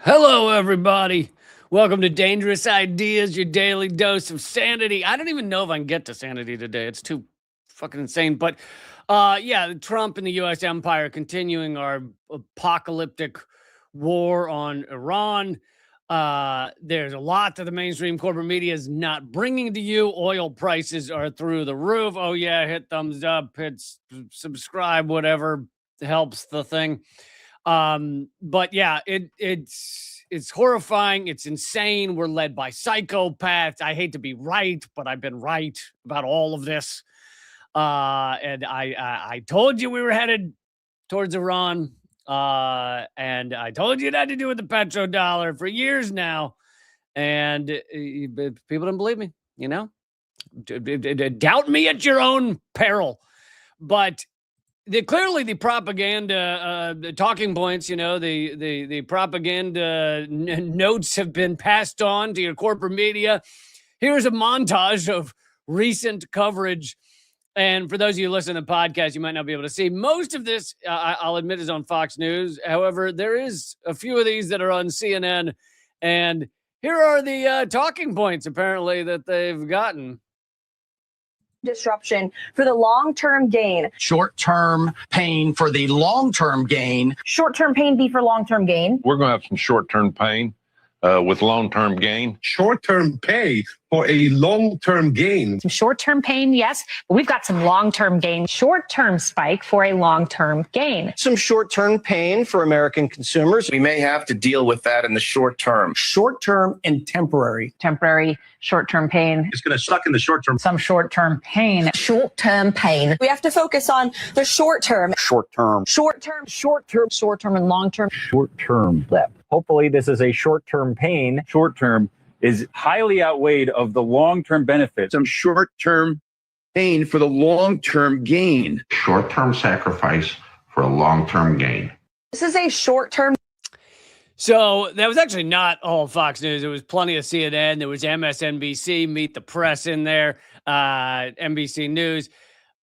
Hello, everybody. Welcome to Dangerous Ideas, your daily dose of sanity. I don't even know if I can get to sanity today. It's too fucking insane. But yeah, Trump and the U.S. empire continuing our apocalyptic war on Iran. There's a lot that the mainstream corporate media is not bringing to you. Oil prices are through the roof. Oh, yeah, hit thumbs up, hit subscribe, whatever helps the thing. But yeah, it's horrifying. It's insane. We're led by psychopaths. I hate to be right, but I've been right about all of this. And I told you we were headed towards Iran. And I told you it had to do with the petrodollar for years now. And people don't believe me, you know? Doubt me at your own peril. But clearly the propaganda the talking points, the propaganda notes have been passed on to your corporate media. Here's a montage of recent coverage. And for those of you listening to the podcast, you might not be able to see most of this. I'll admit is on Fox News. However, there is a few of these that are on CNN. And here are the talking points, apparently, that they've gotten. Disruption for the long-term gain. Short-term pain for the long-term gain. Short-term pain be for long-term gain. We're going to have some short-term pain with long-term gain. Short-term pay for a long-term gain. Some short-term pain, yes, but we've got some long-term gain. Short-term spike for a long-term gain. Some short-term pain for American consumers. We may have to deal with that in the short term. Short-term and temporary. Temporary short-term pain. It's going to suck in the short term. Some short-term pain. Short-term pain. We have to focus on the short term. Short-term. Short-term. Short-term. Short-term and long-term. Short-term blip. Hopefully this is a short-term pain. Short-term is highly outweighed of the long-term benefits. Some short-term pain for the long-term gain. Short-term sacrifice for a long-term gain. This is a short-term. So that was actually not all Fox News. There was plenty of CNN. There was MSNBC, Meet the Press in there, NBC News.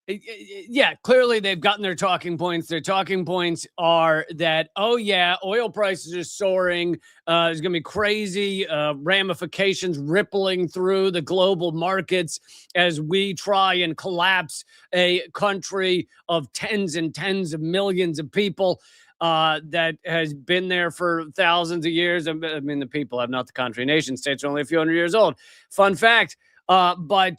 Yeah, clearly they've gotten their talking points. Their talking points are that, oh, yeah, oil prices are soaring. There's going to be crazy ramifications rippling through the global markets as we try and collapse a country of tens and tens of millions of people that has been there for thousands of years. I mean, the people have not the country. Nation states are only a few hundred years old. Fun fact. But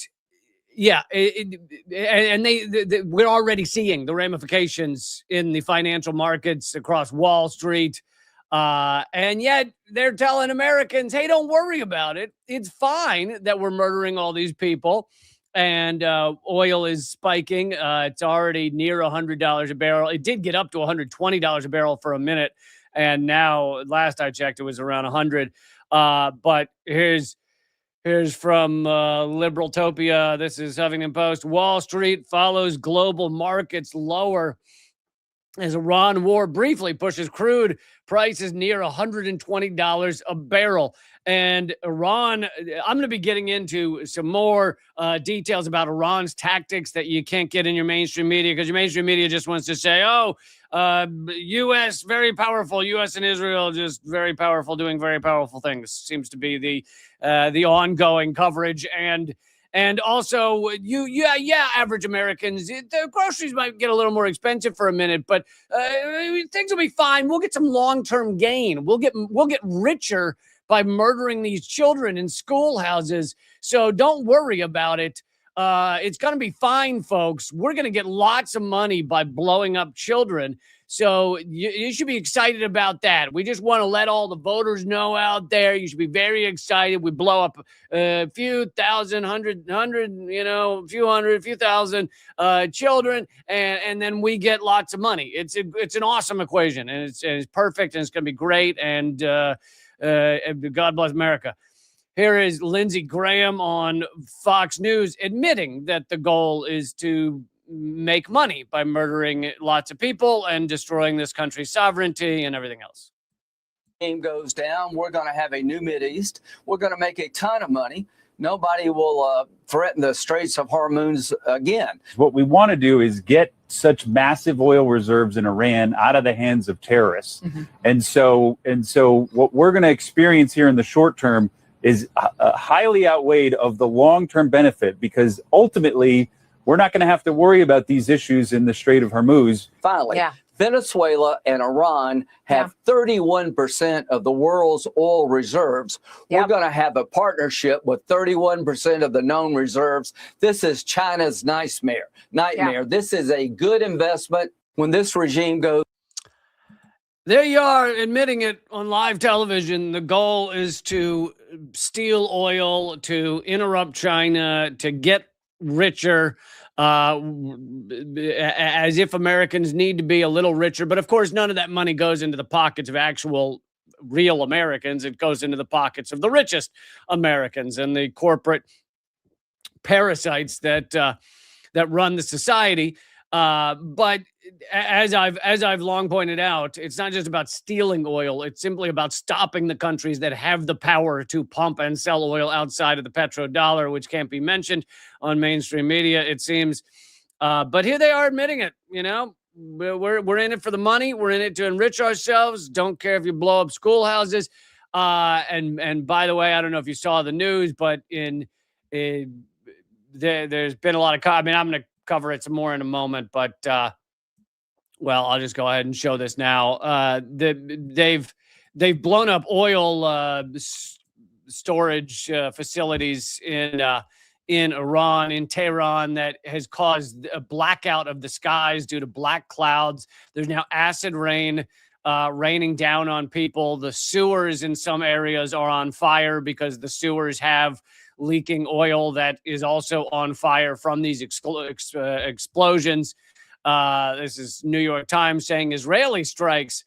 yeah, we're already seeing the ramifications in the financial markets across Wall Street. And yet they're telling Americans, hey, don't worry about it. It's fine that we're murdering all these people. And oil is spiking. It's already near $100 a barrel. It did get up to $120 a barrel for a minute. And now, last I checked, it was around 100. But here's from Liberaltopia. This is Huffington Post. Wall Street follows global markets lower as Iran war briefly pushes crude prices near $120 a barrel. And Iran, I'm going to be getting into some more details about Iran's tactics that you can't get in your mainstream media, because your mainstream media just wants to say, U.S. very powerful, U.S. and Israel just very powerful, doing very powerful things. Seems to be the ongoing coverage. And also, average Americans, the groceries might get a little more expensive for a minute, but things will be fine. We'll get some long-term gain. We'll get richer by murdering these children in schoolhouses. So don't worry about it. It's going to be fine, folks. We're going to get lots of money by blowing up children. So you should be excited about that. We just want to let all the voters know out there. You should be very excited. We blow up a few thousand, hundred, a few thousand children, and then we get lots of money. It's an awesome equation, and it's perfect, and it's going to be great. And God bless America. Here is Lindsey Graham on Fox News admitting that the goal is to make money by murdering lots of people and destroying this country's sovereignty and everything else. Game goes down. We're going to have a new Mideast. We're going to make a ton of money. nobody will threaten the Straits of Hormuz again. What we want to do is get such massive oil reserves in Iran out of the hands of terrorists. And so what we're going to experience here in the short term is highly outweighed of the long-term benefit, because ultimately we're not going to have to worry about these issues in the Strait of Hormuz. Finally, Venezuela and Iran have 31% of the world's oil reserves. We're going to have a partnership with 31% of the known reserves. This is China's nightmare. This is a good investment when this regime goes. There you are, admitting it on live television. The goal is to steal oil, to interrupt China, to get richer, as if Americans need to be a little richer. But of course, none of that money goes into the pockets of actual real Americans. It goes into the pockets of the richest Americans and the corporate parasites that run the society. But as I've long pointed out, it's not just about stealing oil. It's simply about stopping the countries that have the power to pump and sell oil outside of the petrodollar, which can't be mentioned on mainstream media, it seems. But here they are admitting it. You know, we're in it for the money. We're in it to enrich ourselves. Don't care if you blow up schoolhouses. And by the way, I don't know if you saw the news, but there's been a lot of. I'm going to cover it some more in a moment, but well, I'll just go ahead and show this now. They've blown up oil storage facilities in Iran, in Tehran, that has caused a blackout of the skies due to black clouds. There's now acid rain raining down on people. The sewers in some areas are on fire because the sewers have leaking oil that is also on fire from these explosions. This is New York Times saying Israeli strikes.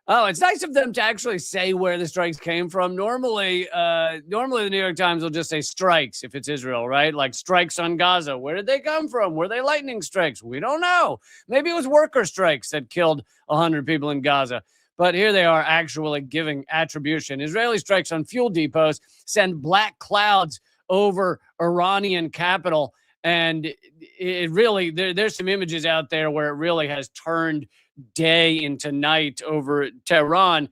Oh, it's nice of them to actually say where the strikes came from. Normally the New York Times will just say strikes if it's Israel, right? Like strikes on Gaza. Where did they come from? Were they lightning strikes? We don't know. Maybe it was worker strikes that killed 100 people in Gaza. But here they are actually giving attribution. Israeli strikes on fuel depots send black clouds over Iranian capital. And it really, there's some images out there where it really has turned day into night over Tehran,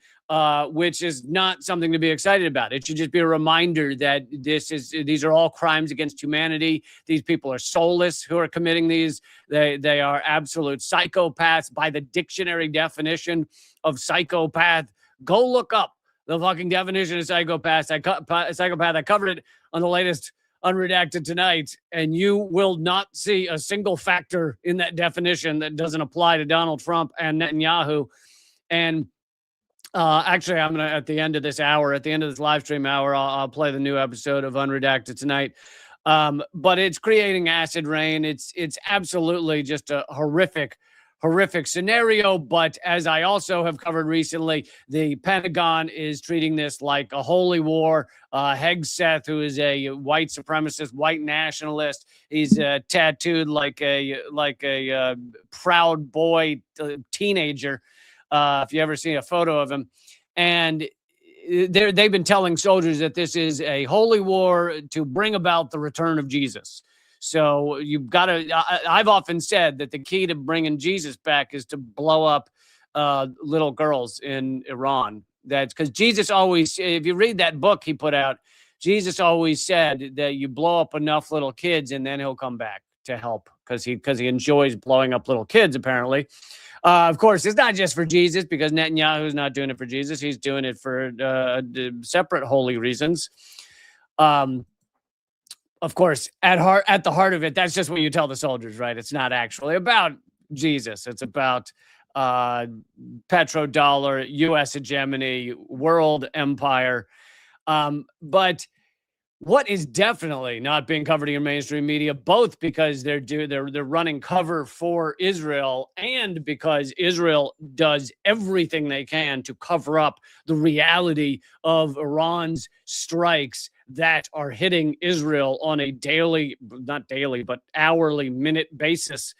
which is not something to be excited about. It should just be a reminder that these are all crimes against humanity. These people are soulless who are committing these. They are absolute psychopaths by the dictionary definition of psychopath. Go look up the fucking definition of psychopath. I covered it on the latest Unredacted Tonight, and you will not see a single factor in that definition that doesn't apply to Donald Trump and Netanyahu. And actually, I'm going to, at the end of this live stream hour, I'll play the new episode of Unredacted Tonight. But it's creating acid rain. It's absolutely just a horrific scenario. But as I also have covered recently, the Pentagon is treating this like a holy war. Hegseth, who is a white supremacist, white nationalist, he's tattooed like a Proud Boy teenager. If you ever see a photo of him, and they've been telling soldiers that this is a holy war to bring about the return of Jesus. So you've got to, I've often said that the key to bringing Jesus back is to blow up little girls in Iran. That's because Jesus always, if you read that book he put out, Jesus always said that you blow up enough little kids and then he'll come back to help, because he enjoys blowing up little kids, apparently. Of course, it's not just for Jesus, because Netanyahu's not doing it for Jesus. He's doing it for separate holy reasons. Of course, at the heart of it, that's just what you tell the soldiers, right? It's not actually about Jesus. It's about petrodollar, U.S. hegemony, world empire. But what is definitely not being covered in mainstream media, both because they're running cover for Israel and because Israel does everything they can to cover up the reality of Iran's strikes that are hitting Israel on a not daily, but hourly, minute basis.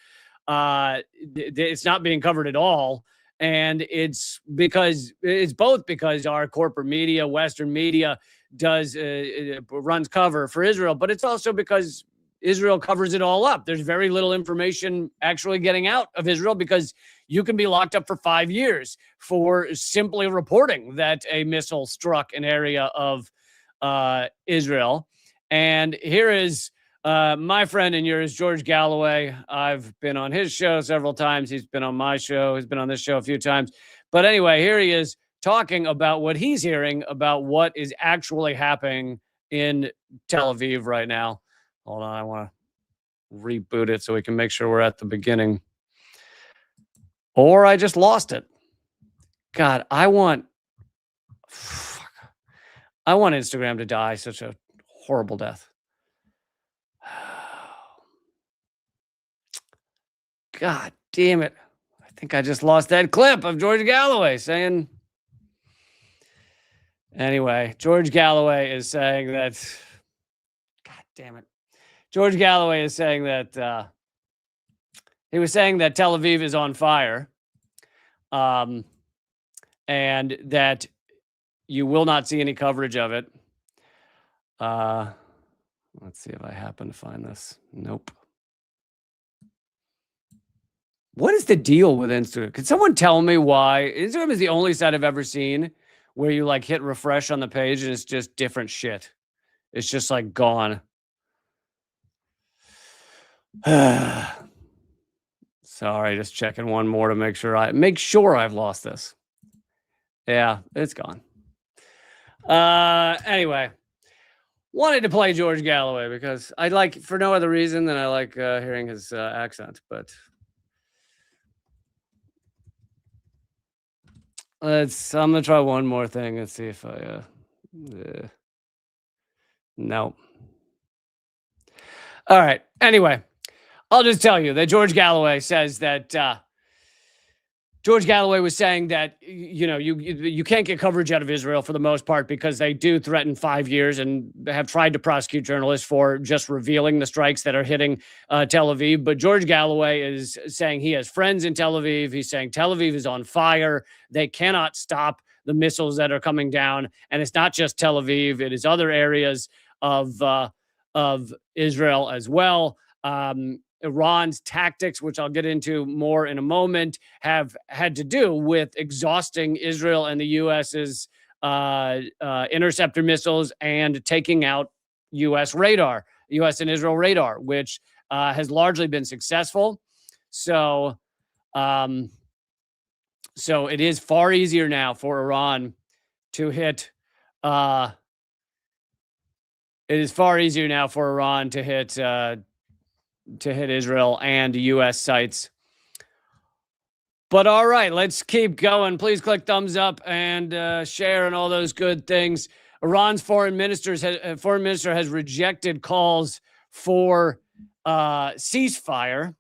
It's not being covered at all. And it's both because our corporate media, Western media, runs cover for Israel, but it's also because Israel covers it all up. There's very little information actually getting out of Israel because you can be locked up for 5 years for simply reporting that a missile struck an area of Israel. And here is my friend and yours, George Galloway. I've been on his show several times. He's been on my show. He's been on this show a few times. But anyway, here he is talking about what he's hearing about what is actually happening in Tel Aviv right now. Hold on, I want to reboot it so we can make sure we're at the beginning. Or I just lost it. God, I want Instagram to die such a horrible death. God damn it. I think I just lost that clip of George Galloway saying... Anyway, George Galloway is saying that... God damn it. George Galloway is saying that... he was saying that Tel Aviv is on fire. And that you will not see any coverage of it. Let's see if I happen to find this. Nope. What is the deal with Instagram? Can someone tell me why? Instagram is the only site I've ever seen where you like hit refresh on the page and it's just different shit. It's just like gone. Sorry, just checking one more to make sure I've lost this. Yeah, it's gone. Anyway, wanted to play George Galloway because I like, for no other reason than I like hearing his accent. But I'm gonna try one more thing and see if I. No. All right. Anyway, I'll just tell you that George Galloway says that. George Galloway was saying that, you know, you can't get coverage out of Israel for the most part because they do threaten 5 years and have tried to prosecute journalists for just revealing the strikes that are hitting Tel Aviv. But George Galloway is saying he has friends in Tel Aviv. He's saying Tel Aviv is on fire. They cannot stop the missiles that are coming down. And it's not just Tel Aviv. It is other areas of Israel as well. Iran's tactics, which I'll get into more in a moment, have had to do with exhausting Israel and the U.S.'s interceptor missiles and taking out U.S. and Israel radar, which has largely been successful. So it is far easier now for Iran to hit. It is far easier now for Iran to hit Israel and U.S. sites. But all right, let's keep going. Please click thumbs up and share and all those good things. Iran's foreign minister has rejected calls for ceasefire.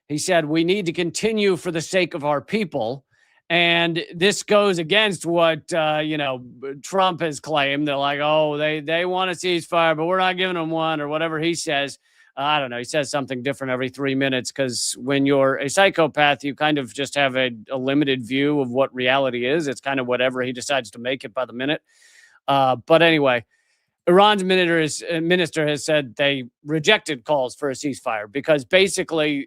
He said, we need to continue for the sake of our people. And this goes against what, Trump has claimed. They're like, oh, they want a ceasefire, but we're not giving them one, or whatever he says. I don't know. He says something different every 3 minutes because when you're a psychopath, you kind of just have a limited view of what reality is. It's kind of whatever he decides to make it by the minute. But anyway, Iran's minister has said they rejected calls for a ceasefire because basically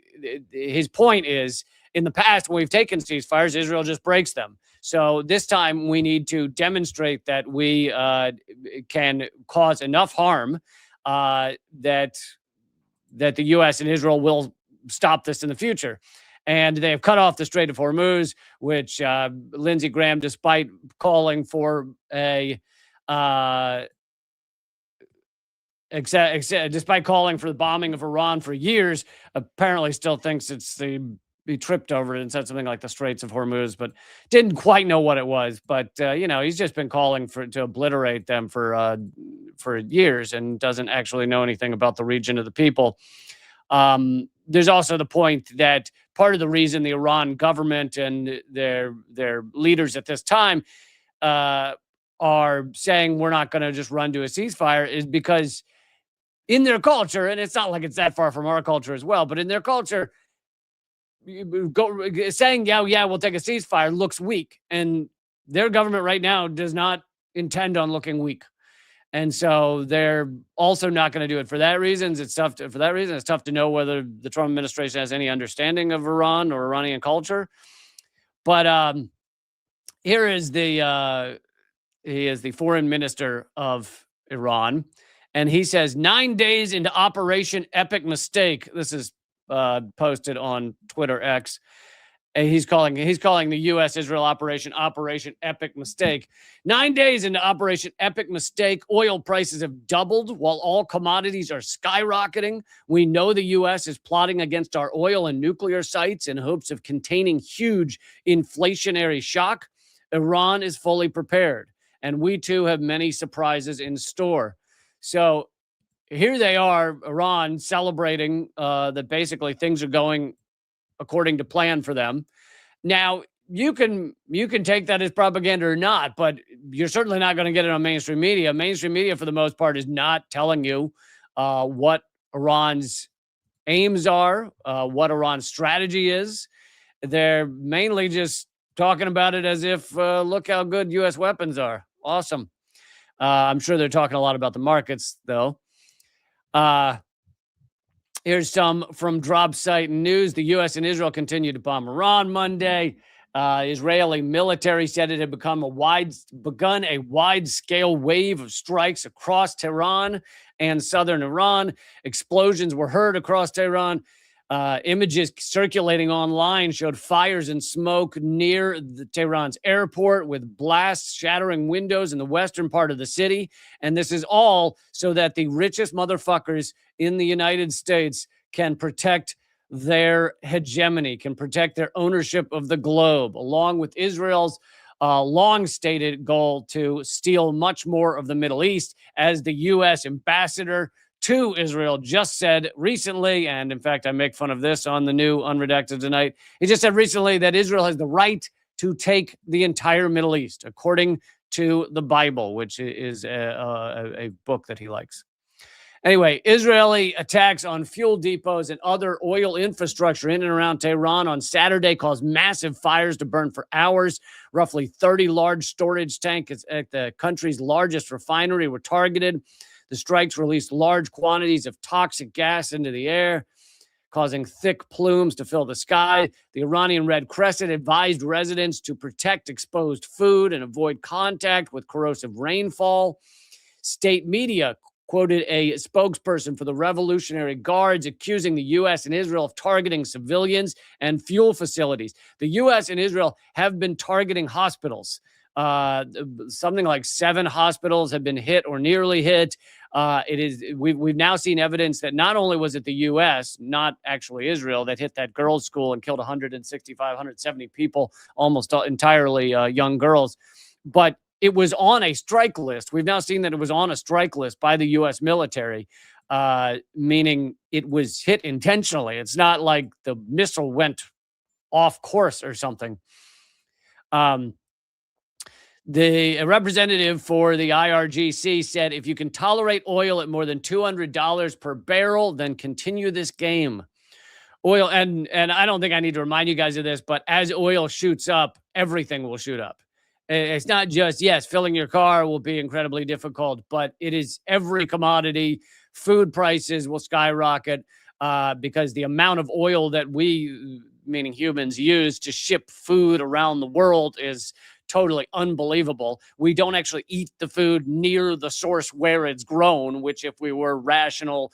his point is, in the past, when we've taken ceasefires, Israel just breaks them. So this time we need to demonstrate that we can cause enough harm that the U.S. and Israel will stop this in the future. And they have cut off the Strait of Hormuz, which Lindsey Graham, despite calling for despite calling for the bombing of Iran for years, apparently still thinks he tripped over it and said something like the Straits of Hormuz, but didn't quite know what it was. But, he's just been calling to obliterate them for years and doesn't actually know anything about the region of the people. There's also the point that part of the reason the Iran government and their leaders at this time are saying we're not going to just run to a ceasefire is because in their culture, and it's not like it's that far from our culture as well, but in their culture, saying, yeah, we'll take a ceasefire looks weak. And their government right now does not intend on looking weak. And so they're also not going to do it. For that reason, it's tough to know whether the Trump administration has any understanding of Iran or Iranian culture. But here is he is the foreign minister of Iran. And he says, 9 days into Operation Epic Mistake. This is posted on Twitter X. And he's calling the U.S.-Israel Operation Epic Mistake. 9 days into Operation Epic Mistake, oil prices have doubled while all commodities are skyrocketing. We know the U.S. is plotting against our oil and nuclear sites in hopes of containing huge inflationary shock. Iran is fully prepared, and we too have many surprises in store. So here they are, Iran, celebrating that basically things are going according to plan for them. Now, you can take that as propaganda or not, but you're certainly not going to get it on mainstream media. Mainstream media, for the most part, is not telling you what Iran's aims are, what Iran's strategy is. They're mainly just talking about it as if, look how good U.S. weapons are. Awesome. I'm sure they're talking a lot about the markets, though. Here's some from Drop Site News. The U.S. and Israel continued to bomb Iran Monday. Israeli military said it had begun a wide-scale wave of strikes across Tehran and southern Iran. Explosions were heard across Tehran. Images circulating online showed fires and smoke near Tehran's airport, with blasts shattering windows in the western part of the city. And this is all so that the richest motherfuckers in the United States can protect their hegemony, can protect their ownership of the globe, along with Israel's long-stated goal to steal much more of the Middle East, as the U.S. ambassador to Israel just said recently. And in fact, I make fun of this on the new Unredacted Tonight. He just said recently that Israel has the right to take the entire Middle East, according to the Bible, which is a book that he likes. Anyway, Israeli attacks on fuel depots and other oil infrastructure in and around Tehran on Saturday caused massive fires to burn for hours. Roughly 30 large storage tanks at the country's largest refinery were targeted. The strikes released large quantities of toxic gas into the air, causing thick plumes to fill the sky. The Iranian Red Crescent advised residents to protect exposed food and avoid contact with corrosive rainfall. State media quoted a spokesperson for the Revolutionary Guards accusing the U.S. and Israel of targeting civilians and fuel facilities. The U.S. and Israel have been targeting hospitals. Something like 7 hospitals have been hit or nearly hit. We've now seen evidence that not only was it the U.S., not actually Israel, that hit that girls' school and killed 165, 170 people, almost entirely young girls, but it was on a strike list. We've now seen that it was on a strike list by the U.S. military, meaning it was hit intentionally. It's not like the missile went off course or something. The representative for the IRGC said, if you can tolerate oil at more than $200 per barrel, then continue this game. Oil, and I don't think I need to remind you guys of this, but as oil shoots up, everything will shoot up. It's not just, yes, filling your car will be incredibly difficult, but it is every commodity. Food prices will skyrocket because the amount of oil that we, meaning humans, use to ship food around the world is totally unbelievable. We don't actually eat the food near the source where it's grown, which if we were rational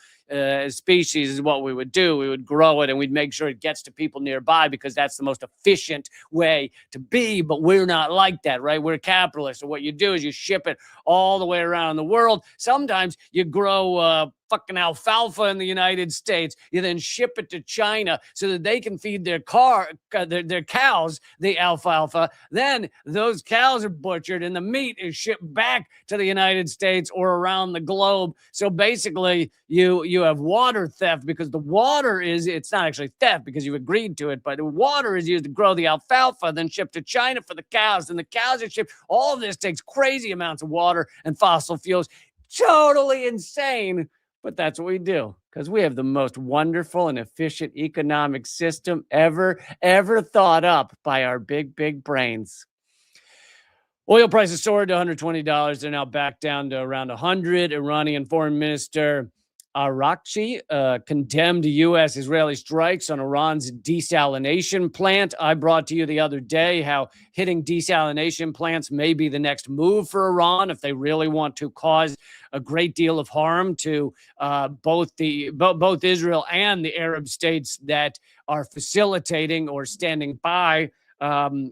species is what we would do. We would grow it and we'd make sure it gets to people nearby because that's the most efficient way to be. But we're not like that, right? We're capitalists. So what you do is you ship it all the way around the world. Sometimes you grow fucking alfalfa in the United States. You then ship it to China so that they can feed their cows the alfalfa. Then those cows are butchered and the meat is shipped back to the United States or around the globe. So basically, you have water theft because the water it's not actually theft because you agreed to it, but the water is used to grow the alfalfa, then shipped to China for the cows, and the cows are shipped. All of this takes crazy amounts of water and fossil fuels. Totally insane, but that's what we do because we have the most wonderful and efficient economic system ever thought up by our big brains. Oil prices soared to $120. They're now back down to around 100. Iranian Foreign Minister Arakchi condemned U.S.-Israeli strikes on Iran's desalination plant. I brought to you the other day how hitting desalination plants may be the next move for Iran if they really want to cause a great deal of harm to both Israel and the Arab states that are facilitating or standing by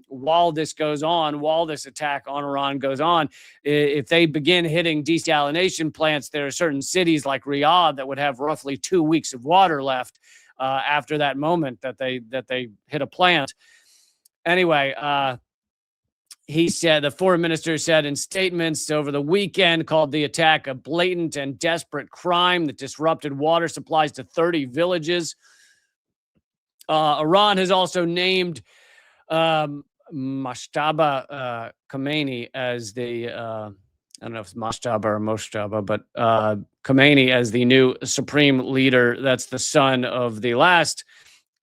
while this goes on, while this attack on Iran goes on. If they begin hitting desalination plants, there are certain cities like Riyadh that would have roughly 2 weeks of water left after that moment that they hit a plant. Anyway, he said, the foreign minister said in statements over the weekend, called the attack a blatant and desperate crime that disrupted water supplies to 30 villages. Iran has also named Mashtaba Khamenei as the I don't know if it's Mashtaba or Moshtaba, but Khamenei as the new supreme leader. That's the son of the last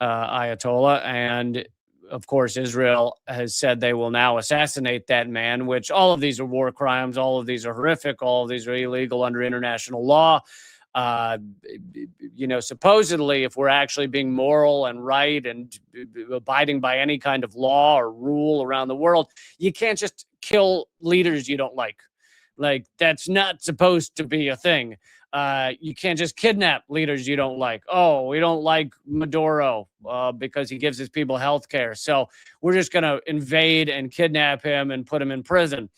Ayatollah. And of course, Israel has said they will now assassinate that man, which all of these are war crimes. All of these are horrific. All of these are illegal under international law. Supposedly, if we're actually being moral and right and abiding by any kind of law or rule around the world, you can't just kill leaders you don't like. Like, that's not supposed to be a thing. You can't just kidnap leaders you don't like. Oh, we don't like Maduro because he gives his people health care, so we're just going to invade and kidnap him and put him in prison.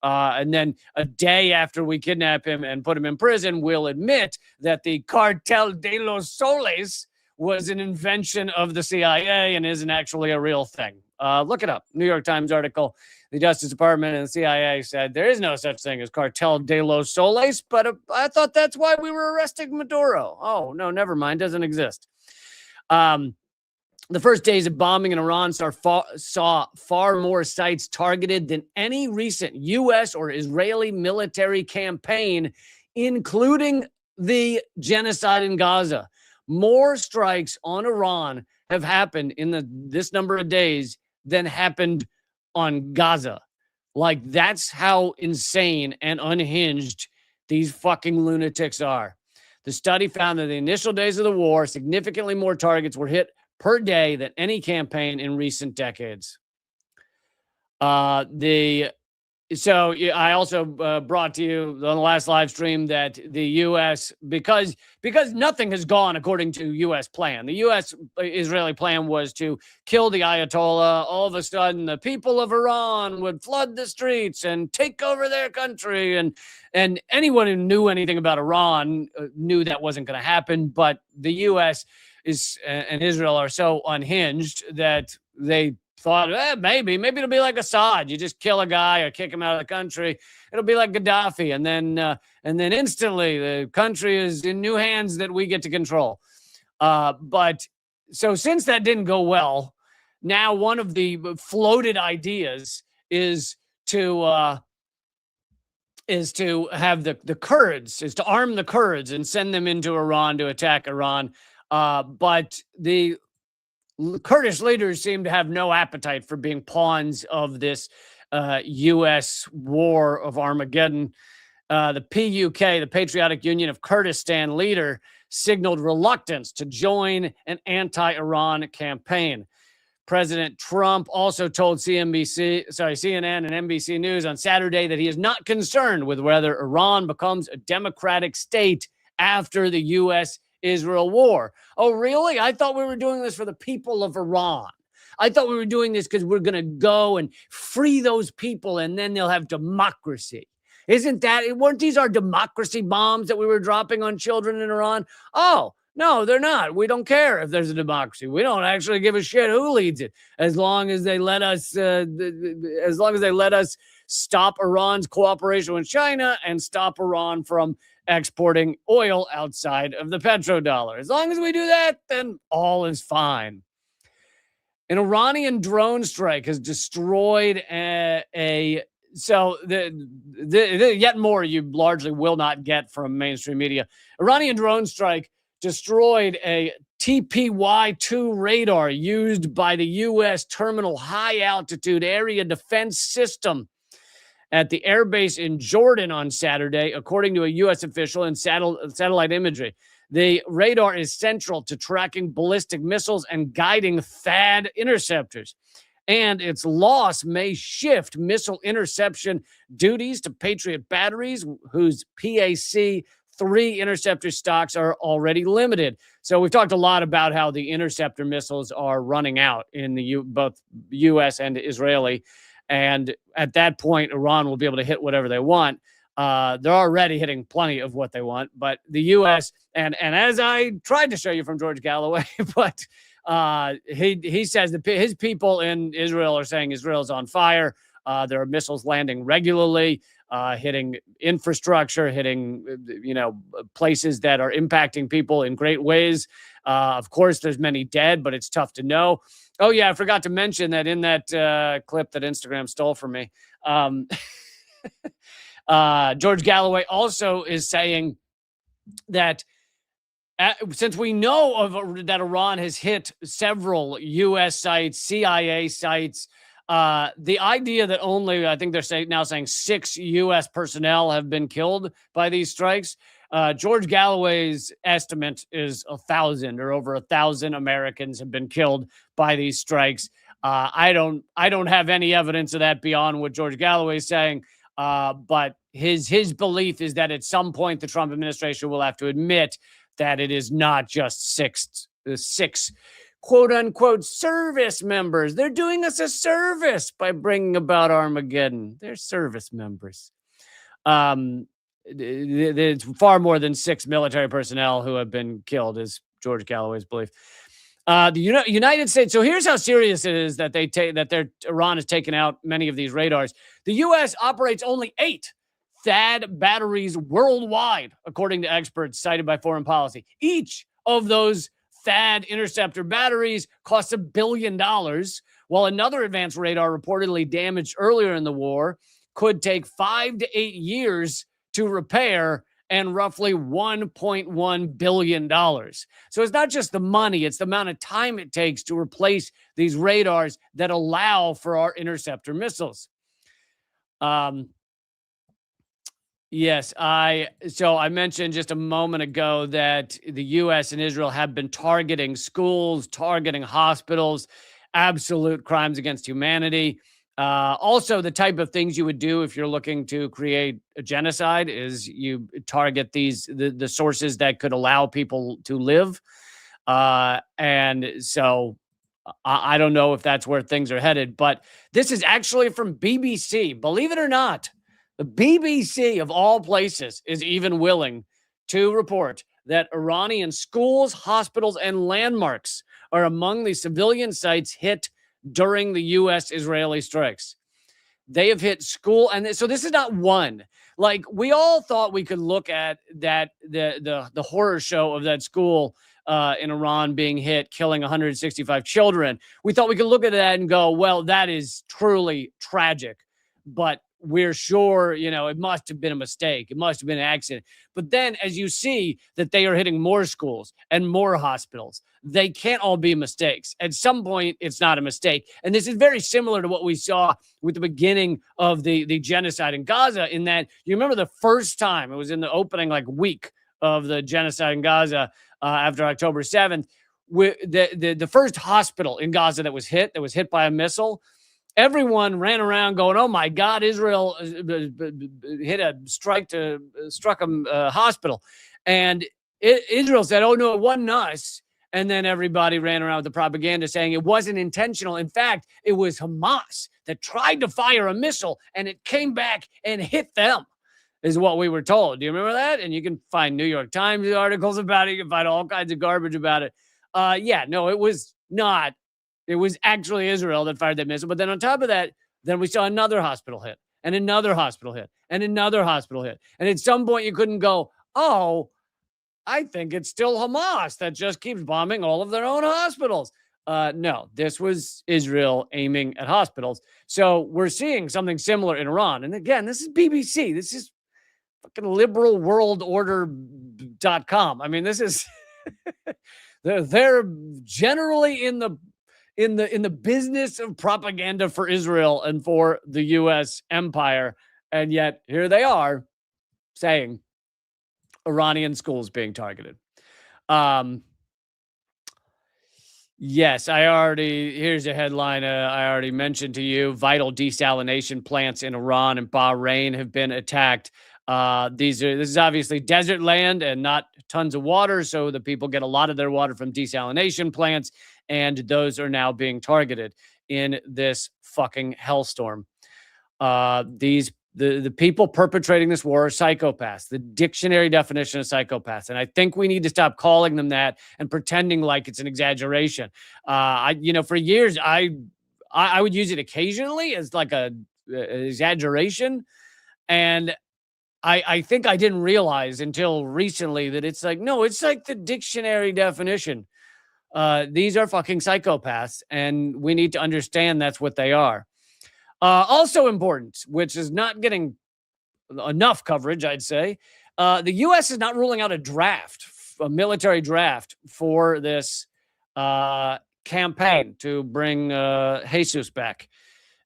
And then a day after we kidnap him and put him in prison, we'll admit that the Cartel de los Soles was an invention of the CIA and isn't actually a real thing. Look it up. New York Times article. The Justice Department and the CIA said there is no such thing as Cartel de los Soles, but I thought that's why we were arresting Maduro. Oh, no, never mind. Doesn't exist. The first days of bombing in Iran saw far more sites targeted than any recent U.S. or Israeli military campaign, including the genocide in Gaza. More strikes on Iran have happened in this number of days than happened on Gaza. Like, that's how insane and unhinged these fucking lunatics are. The study found that in the initial days of the war, significantly more targets were hit per day than any campaign in recent decades. So I also brought to you on the last live stream that the U.S., because nothing has gone according to U.S. plan. The U.S.-Israeli plan was to kill the Ayatollah. All of a sudden, the people of Iran would flood the streets and take over their country. And anyone who knew anything about Iran knew that wasn't going to happen. But the U.S. and Israel are so unhinged that they thought, maybe it'll be like Assad. You just kill a guy or kick him out of the country. It'll be like Gaddafi. And then instantly the country is in new hands that we get to control. But so since that didn't go well, now one of the floated ideas is to have the Kurds, is to arm the Kurds and send them into Iran to attack Iran. But the Kurdish leaders seem to have no appetite for being pawns of this U.S. war of Armageddon. The PUK, the Patriotic Union of Kurdistan leader, signaled reluctance to join an anti-Iran campaign. President Trump also told CNN and NBC News on Saturday that he is not concerned with whether Iran becomes a democratic state after the U.S.-Israel war. Oh, really? I thought we were doing this for the people of Iran. I thought we were doing this because we're going to go and free those people and then they'll have democracy. Weren't these our democracy bombs that we were dropping on children in Iran? Oh, no, they're not. We don't care if there's a democracy. We don't actually give a shit who leads it, as long as they let us stop Iran's cooperation with China and stop Iran from exporting oil outside of the petrodollar. As long as we do that, then all is fine. An Iranian drone strike has destroyed yet more you largely will not get from mainstream media. Iranian drone strike destroyed a TPY-2 radar used by the U.S. Terminal High Altitude Area Defense System at the airbase in Jordan on Saturday, according to a U.S. official in satellite imagery. The radar is central to tracking ballistic missiles and guiding THAAD interceptors. And its loss may shift missile interception duties to Patriot batteries, whose PAC-3 interceptor stocks are already limited. So we've talked a lot about how the interceptor missiles are running out in both U.S. and Israeli. And at that point, Iran will be able to hit whatever they want. They're already hitting plenty of what they want. But the U.S., and as I tried to show you from George Galloway, but he says that his people in Israel are saying Israel's on fire. There are missiles landing regularly, hitting infrastructure, hitting places that are impacting people in great ways. Of course, there's many dead, but it's tough to know. Oh yeah, I forgot to mention that in that clip that Instagram stole from me. George Galloway also is saying that since we know that Iran has hit several U.S. sites, CIA sites, the idea that only, I think they're now saying 6 U.S. personnel have been killed by these strikes. George Galloway's estimate is 1,000 or over 1,000 Americans have been killed by these strikes. I don't have any evidence of that beyond what George Galloway is saying. But his belief is that at some point the Trump administration will have to admit that it is not just six quote unquote service members. They're doing us a service by bringing about Armageddon. They're service members. It's far more than 6 military personnel who have been killed, is George Galloway's belief. The United States. So here's how serious it is that Iran has taken out many of these radars. The U.S. operates only 8 THAAD batteries worldwide, according to experts cited by Foreign Policy. Each of those THAAD interceptor batteries costs $1 billion, while another advanced radar reportedly damaged earlier in the war could take 5 to 8 years to repair and roughly $1.1 billion. So it's not just the money, it's the amount of time it takes to replace these radars that allow for our interceptor missiles. Yes, I mentioned just a moment ago that the U.S. and Israel have been targeting schools, targeting hospitals, absolute crimes against humanity. Also, the type of things you would do if you're looking to create a genocide is you target the sources that could allow people to live. And so I don't know if that's where things are headed, but this is actually from BBC. Believe it or not, the BBC of all places is even willing to report that Iranian schools, hospitals, and landmarks are among the civilian sites hit during the U.S.-Israeli strikes. They have hit school, and so this is not one. Like, we all thought we could look at that the horror show of that school in Iran being hit, killing 165 children. We thought we could look at that and go, well, that is truly tragic. But we're sure, it must have been a mistake. It must have been an accident. But then as you see that they are hitting more schools and more hospitals, they can't all be mistakes. At some point, it's not a mistake. And this is very similar to what we saw with the beginning of the genocide in Gaza, in that you remember the first time, it was in the opening week of the genocide in Gaza after October 7th, the first hospital in Gaza that was hit by a missile. Everyone ran around going, oh, my God, Israel struck a hospital. And Israel said, oh, no, it wasn't us. And then everybody ran around with the propaganda saying it wasn't intentional. In fact, it was Hamas that tried to fire a missile and it came back and hit them, is what we were told. Do you remember that? And you can find New York Times articles about it. You can find all kinds of garbage about it. It was not. It was actually Israel that fired that missile. But then on top of that, then we saw another hospital hit and another hospital hit and another hospital hit. And at some point you couldn't go, oh, I think it's still Hamas that just keeps bombing all of their own hospitals. No, this was Israel aiming at hospitals. So we're seeing something similar in Iran. And again, this is BBC. This is fucking liberalworldorder.com. I mean, this is They're generally in the business of propaganda for Israel and for the U.S. empire, and yet here they are saying Iranian schools being targeted. Yes, here's a headline I already mentioned to you. Vital desalination plants in Iran and Bahrain have been attacked. This is obviously desert land and not tons of water, so the people get a lot of their water from desalination plants, and those are now being targeted in this fucking hellstorm. The people perpetrating this war are psychopaths, the dictionary definition of psychopaths. And I think we need to stop calling them that and pretending like it's an exaggeration. For years, I would use it occasionally as like an exaggeration. And I think I didn't realize until recently that it's like, no, it's like the dictionary definition. These are fucking psychopaths, and we need to understand that's what they are. Also important, which is not getting enough coverage, I'd say, the U.S. is not ruling out a military draft for this campaign to bring Jesus back.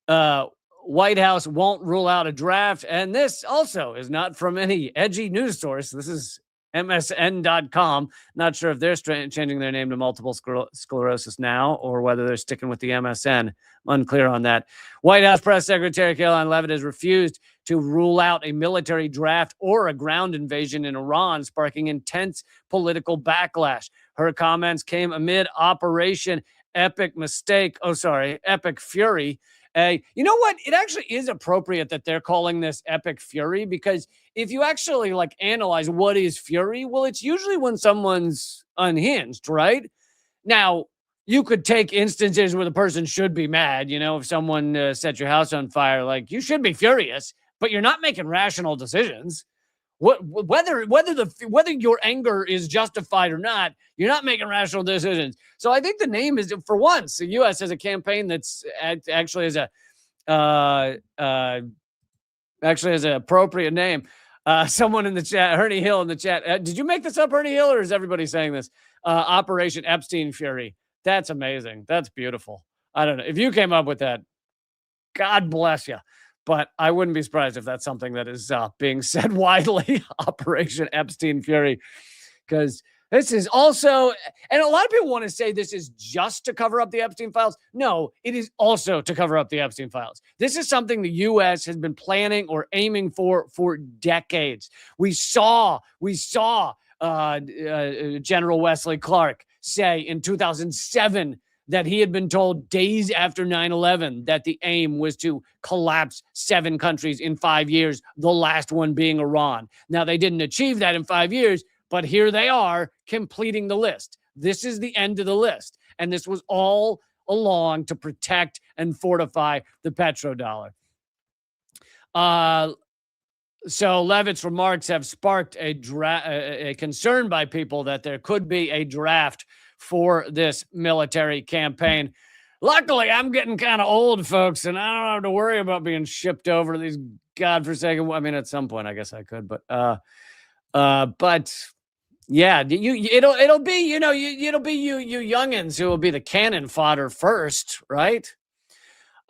White House won't rule out a draft, and this also is not from any edgy news source. This is MSN.com. Not sure if they're changing their name to multiple sclerosis now or whether they're sticking with the MSN. Unclear on that. White House Press Secretary Caroline Leavitt has refused to rule out a military draft or a ground invasion in Iran, sparking intense political backlash. Her comments came amid Operation Epic Fury. You know what? It actually is appropriate that they're calling this Epic Fury, because if you actually analyze what is fury, well, it's usually when someone's unhinged, right? Now, you could take instances where the person should be mad. If someone set your house on fire, you should be furious, but you're not making rational decisions. Whether your anger is justified or not, you're not making rational decisions. So I think the name is, for once, the U.S. has a campaign that's actually has an appropriate name. Someone in the chat, Ernie Hill in the chat. Did you make this up, Ernie Hill, or is everybody saying this? Operation Epstein Fury. That's amazing. That's beautiful. I don't know if you came up with that. God bless you. But I wouldn't be surprised if that's something that is being said widely, Operation Epstein Fury, because this is also, and a lot of people want to say this is just to cover up the Epstein files. No, it is also to cover up the Epstein files. This is something the U.S. has been planning or aiming for decades. We saw General Wesley Clark say in 2007 that he had been told days after 9/11 that the aim was to collapse 7 countries in 5 years, the last one being Iran. Now, they didn't achieve that in 5 years, but here they are completing the list. This is the end of the list. And this was all along to protect and fortify the petrodollar. So Leavitt's remarks have sparked a concern by people that there could be a draft for this military campaign. Luckily, I'm getting kind of old, folks, and I don't have to worry about being shipped over to these godforsaken. I mean, at some point, I guess I could, but yeah, it'll be you youngins who will be the cannon fodder first, right?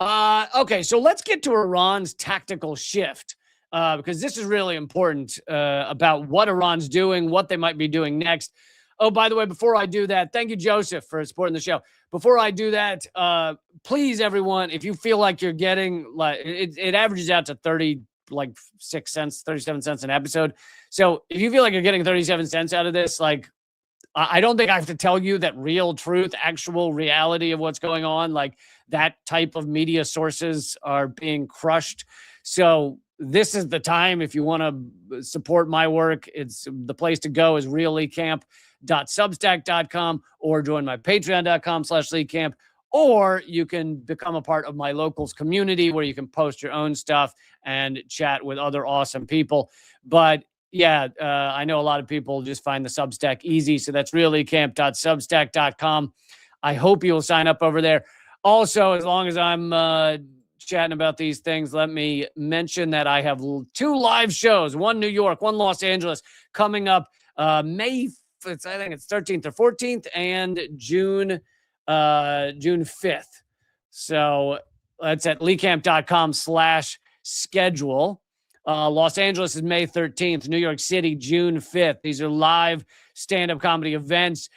Okay, so let's get to Iran's tactical shift, because this is really important about what Iran's doing, what they might be doing next. Oh, by the way, before I do that, thank you, Joseph, for supporting the show. Before I do that, please, everyone, if you feel like you're getting it averages out to 37 cents an episode. So if you feel like you're getting 37 cents out of this, I don't think I have to tell you that real truth, actual reality of what's going on, that type of media sources are being crushed. So this is the time. If you want to support my work, it's the place to go is realleecamp.substack.com or join my patreon.com/leecamp, or you can become a part of my locals community where you can post your own stuff and chat with other awesome people. But yeah, I know a lot of people just find the Substack easy. So that's realleecamp.substack.com. I hope you'll sign up over there. Also, as long as I'm chatting about these things, let me mention that I have 2 live shows, one New York, one Los Angeles, coming up May I think it's 13th or 14th, and June 5th. So that's at leecamp.com/schedule. Los Angeles is May 13th. New York City, June 5th. These are live stand-up comedy events.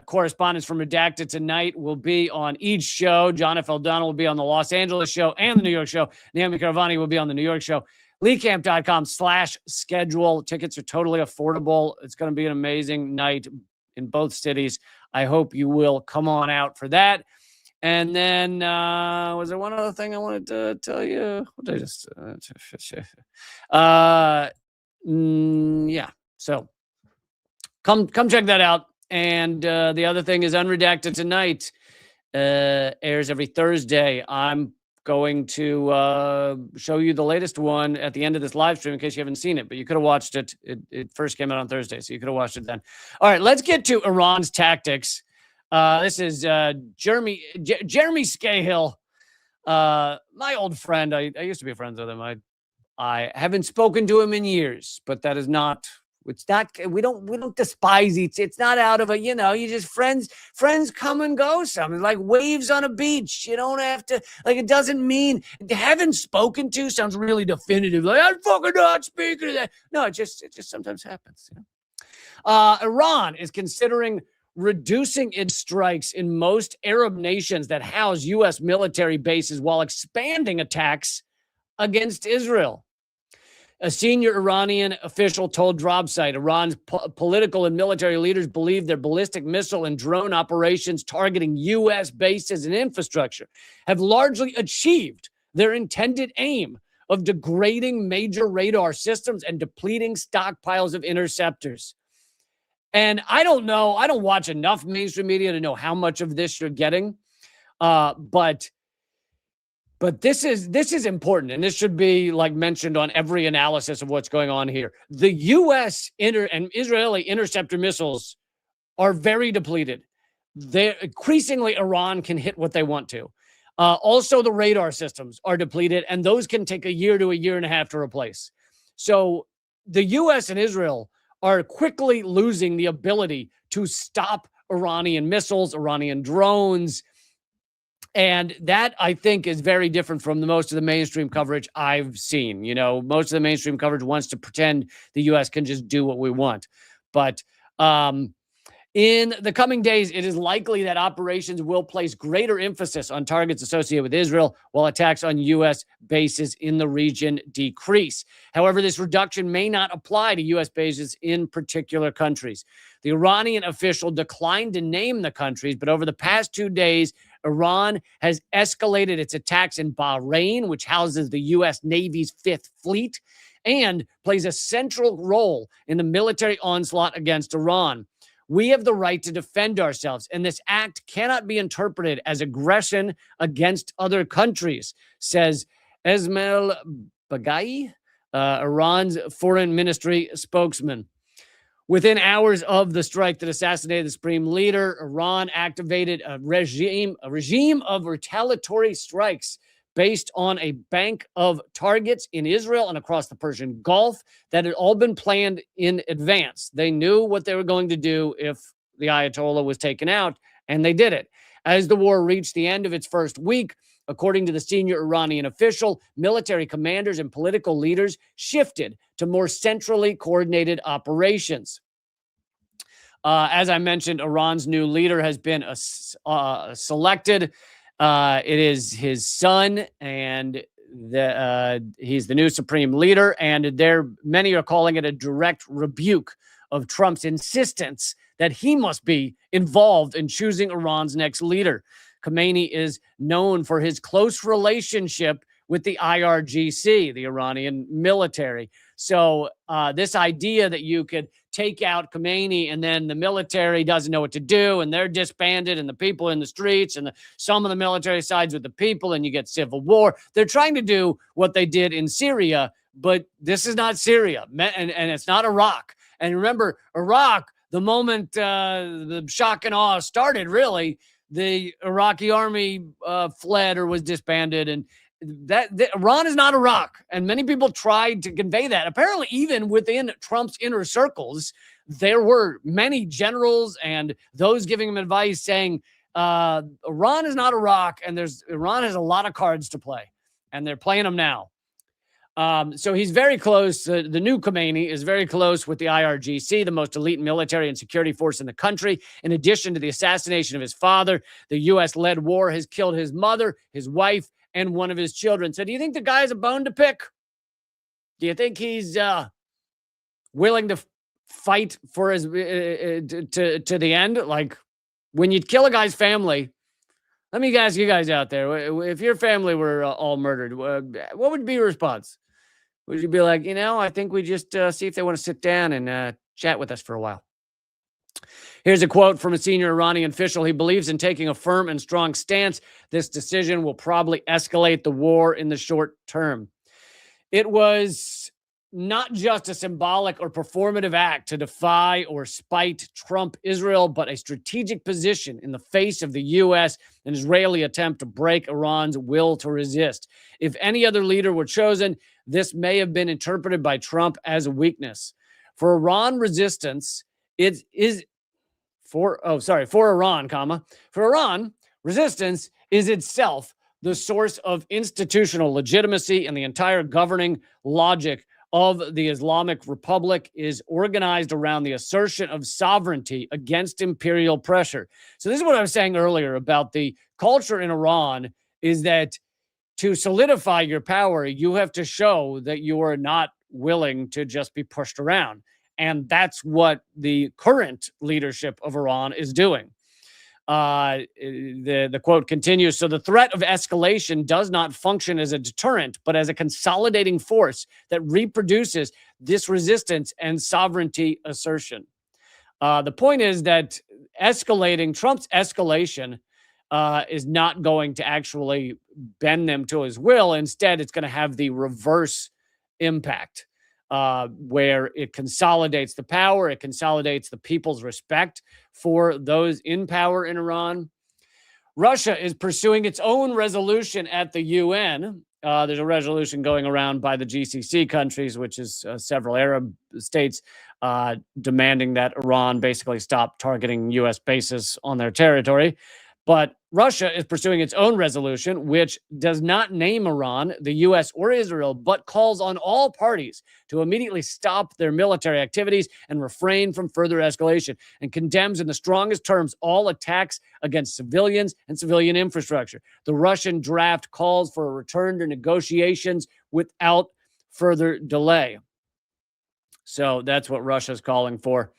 Correspondents from Redacted Tonight will be on each show. John F. O'Donnell will be on the Los Angeles show and the New York show. Naomi Caravani will be on the New York show. leecamp.com/schedule. Tickets are totally affordable. It's going to be an amazing night in both cities. I hope you will come on out for that. And then, was there one other thing I wanted to tell you? What did I just, yeah. So come check that out. And the other thing is Unredacted Tonight airs every Thursday. I'm going to show you the latest one at the end of this live stream in case you haven't seen it, but you could have watched it. It first came out on Thursday, so you could have watched it then. All right, let's get to Iran's tactics. This is Jeremy Scahill, my old friend. I used to be friends with him. I haven't spoken to him in years, but that is not. It's not. We don't despise each. It's not out of a. You just friends. Friends come and go. Something like waves on a beach. You don't have to. Like it doesn't mean haven't spoken to sounds really definitive. Like I'm fucking not speaking to that. No, it just sometimes happens. Iran is considering reducing its strikes in most Arab nations that house U.S. military bases while expanding attacks against Israel. A senior Iranian official told Dropsite Iran's political and military leaders believe their ballistic missile and drone operations targeting U.S. bases and infrastructure have largely achieved their intended aim of degrading major radar systems and depleting stockpiles of interceptors. And I don't know. I don't watch enough mainstream media to know how much of this you're getting. But this is important, and this should be like mentioned on every analysis of what's going on here. The U.S. and Israeli interceptor missiles are very depleted. They're increasingly Iran can hit what they want to. Also, the radar systems are depleted, and those can take a year to a year and a half to replace. So the U.S. and Israel are quickly losing the ability to stop Iranian missiles, Iranian drones. And that, I think, is very different from most of the mainstream coverage I've seen. Most of the mainstream coverage wants to pretend the U.S. can just do what we want. But in the coming days, it is likely that operations will place greater emphasis on targets associated with Israel, while attacks on U.S. bases in the region decrease. However, this reduction may not apply to U.S. bases in particular countries. The Iranian official declined to name the countries, but over the past 2 days, Iran has escalated its attacks in Bahrain, which houses the U.S. Navy's 5th Fleet, and plays a central role in the military onslaught against Iran. We have the right to defend ourselves, and this act cannot be interpreted as aggression against other countries, says Esmail Baghai, Iran's foreign ministry spokesman. Within hours of the strike that assassinated the supreme leader, Iran activated a regime of retaliatory strikes based on a bank of targets in Israel and across the Persian Gulf that had all been planned in advance. They knew what they were going to do if the Ayatollah was taken out, and they did it. As the war reached the end of its first week, according to the senior Iranian official, military commanders and political leaders shifted to more centrally coordinated operations. As I mentioned, Iran's new leader has been selected. It is his son, and he's the new supreme leader. And many are calling it a direct rebuke of Trump's insistence that he must be involved in choosing Iran's next leader. Khamenei is known for his close relationship with the IRGC, the Iranian military. So this idea that you could take out Khamenei and then the military doesn't know what to do and they're disbanded and the people in the streets and some of the military sides with the people and you get civil war. They're trying to do what they did in Syria, but this is not Syria and it's not Iraq. And remember, Iraq, the moment the shock and awe started, really, the Iraqi army fled or was disbanded, Iran is not Iraq. And many people tried to convey that. Apparently, even within Trump's inner circles, there were many generals and those giving him advice saying, Iran is not Iraq, and Iran has a lot of cards to play, and they're playing them now. So he's very close. The new Khomeini is very close with the IRGC, the most elite military and security force in the country. In addition to the assassination of his father, the U.S.-led war has killed his mother, his wife, and one of his children. So do you think the guy has a bone to pick? Do you think he's willing to fight for his to the end? Like, when you kill a guy's family, let me ask you guys out there, if your family were all murdered, what would be your response? Would you be like, I think we just see if they want to sit down and chat with us for a while? Here's a quote from a senior Iranian official. He believes in taking a firm and strong stance. This decision will probably escalate the war in the short term. It was not just a symbolic or performative act to defy or spite Trump Israel, but a strategic position in the face of the U.S. and Israeli attempt to break Iran's will to resist. If any other leader were chosen, this may have been interpreted by Trump as a weakness. For Iran, resistance for Iran, resistance is itself the source of institutional legitimacy, and the entire governing logic of the Islamic Republic is organized around the assertion of sovereignty against imperial pressure. So this is what I was saying earlier about the culture in Iran, is that to solidify your power, you have to show that you are not willing to just be pushed around. And that's what the current leadership of Iran is doing. The quote continues, so the threat of escalation does not function as a deterrent, but as a consolidating force that reproduces this resistance and sovereignty assertion. The point is that Trump's escalation is not going to actually bend them to his will. Instead, it's going to have the reverse impact, where it consolidates the power, it consolidates the people's respect for those in power in Iran. Russia is pursuing its own resolution at the UN. There's a resolution going around by the GCC countries, which is several Arab states, demanding that Iran basically stop targeting U.S. bases on their territory. But Russia is pursuing its own resolution, which does not name Iran, the U.S., or Israel, but calls on all parties to immediately stop their military activities and refrain from further escalation, and condemns in the strongest terms all attacks against civilians and civilian infrastructure. The Russian draft calls for a return to negotiations without further delay. So that's what Russia's calling for.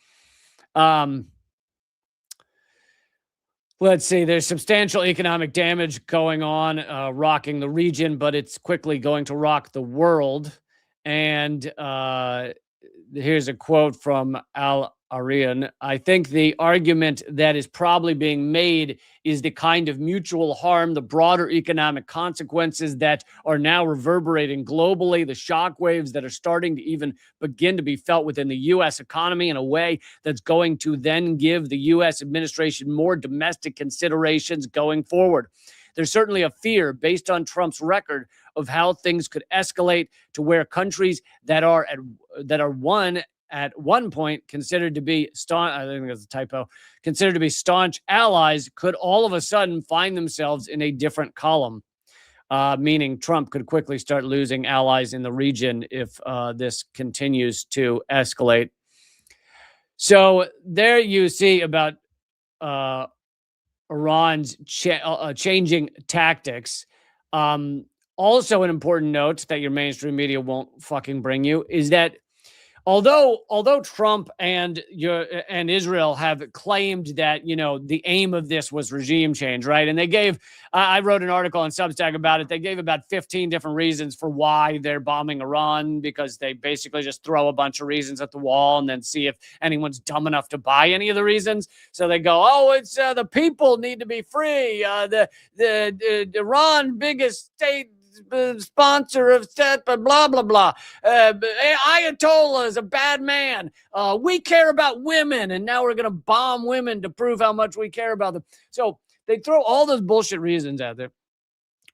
Let's see, there's substantial economic damage going on, rocking the region, but it's quickly going to rock the world. And here's a quote from Al-Arian. I think the argument that is probably being made is the kind of mutual harm, the broader economic consequences that are now reverberating globally, the shockwaves that are starting to even begin to be felt within the U.S. economy in a way that's going to then give the U.S. administration more domestic considerations going forward. There's certainly a fear based on Trump's record of how things could escalate to where countries that are at one point considered to be staunch, I think that's a typo, considered to be staunch allies could all of a sudden find themselves in a different column, meaning Trump could quickly start losing allies in the region if this continues to escalate. So there you see about Iran's changing tactics. Also, an important note that your mainstream media won't fucking bring you is that although Trump and Israel have claimed that, the aim of this was regime change, right? And they gave, I wrote an article on Substack about it. They gave about 15 different reasons for why they're bombing Iran, because they basically just throw a bunch of reasons at the wall and then see if anyone's dumb enough to buy any of the reasons. So they go, oh, it's the people need to be free. The Iran biggest state sponsor of set, but blah, blah, blah. Ayatollah is a bad man. We care about women, and now we're going to bomb women to prove how much we care about them. So they throw all those bullshit reasons out there.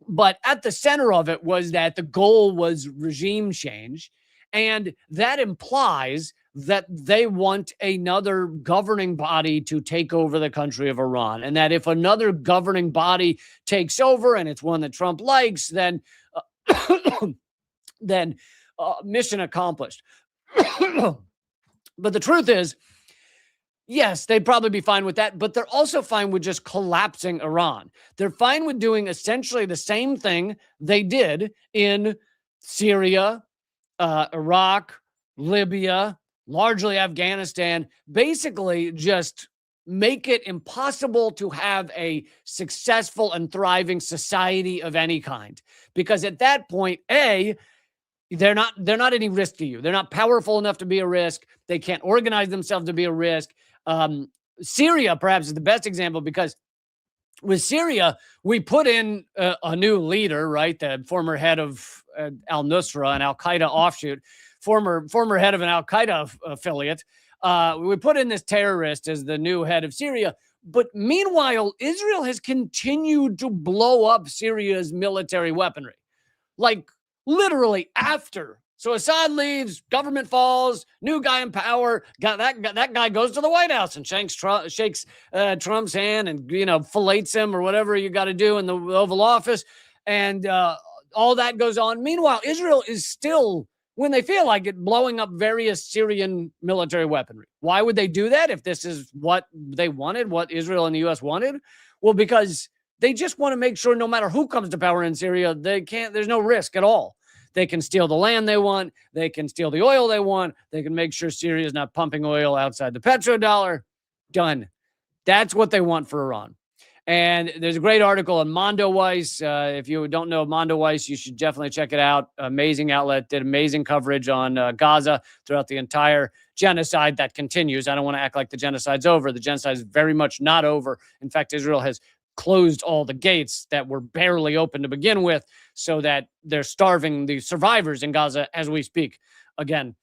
But at the center of it was that the goal was regime change. And that implies that they want another governing body to take over the country of Iran. And that if another governing body takes over and it's one that Trump likes, then mission accomplished. But the truth is, yes, they'd probably be fine with that, but they're also fine with just collapsing Iran. They're fine with doing essentially the same thing they did in Syria, Iraq, Libya, largely Afghanistan, basically just make it impossible to have a successful and thriving society of any kind. Because at that point, they're not any risk to you. They're not powerful enough to be a risk. They can't organize themselves to be a risk. Syria perhaps is the best example, because with Syria, we put in a new leader, right? The former head of al-Nusra, an al-Qaeda offshoot, former head of an al-Qaeda affiliate. We put in this terrorist as the new head of Syria. But meanwhile, Israel has continued to blow up Syria's military weaponry. Like literally after. So Assad leaves, government falls, new guy in power. That guy goes to the White House and shakes Trump's hand and, fillets him or whatever you got to do in the Oval Office. And all that goes on. Meanwhile, Israel is still, when they feel like it, blowing up various Syrian military weaponry. Why would they do that if this is what they wanted, what Israel and the U.S. wanted? Well, because they just want to make sure no matter who comes to power in Syria, there's no risk at all. They can steal the land they want. They can steal the oil they want. They can make sure Syria is not pumping oil outside the petrodollar. Done. That's what they want for Iran. And there's a great article on Mondo Weiss. If you don't know Mondo Weiss, you should definitely check it out. Amazing outlet. Did amazing coverage on Gaza throughout the entire genocide that continues. I don't want to act like the genocide's over. The genocide is very much not over. In fact, Israel has closed all the gates that were barely open to begin with, so that they're starving the survivors in Gaza as we speak again.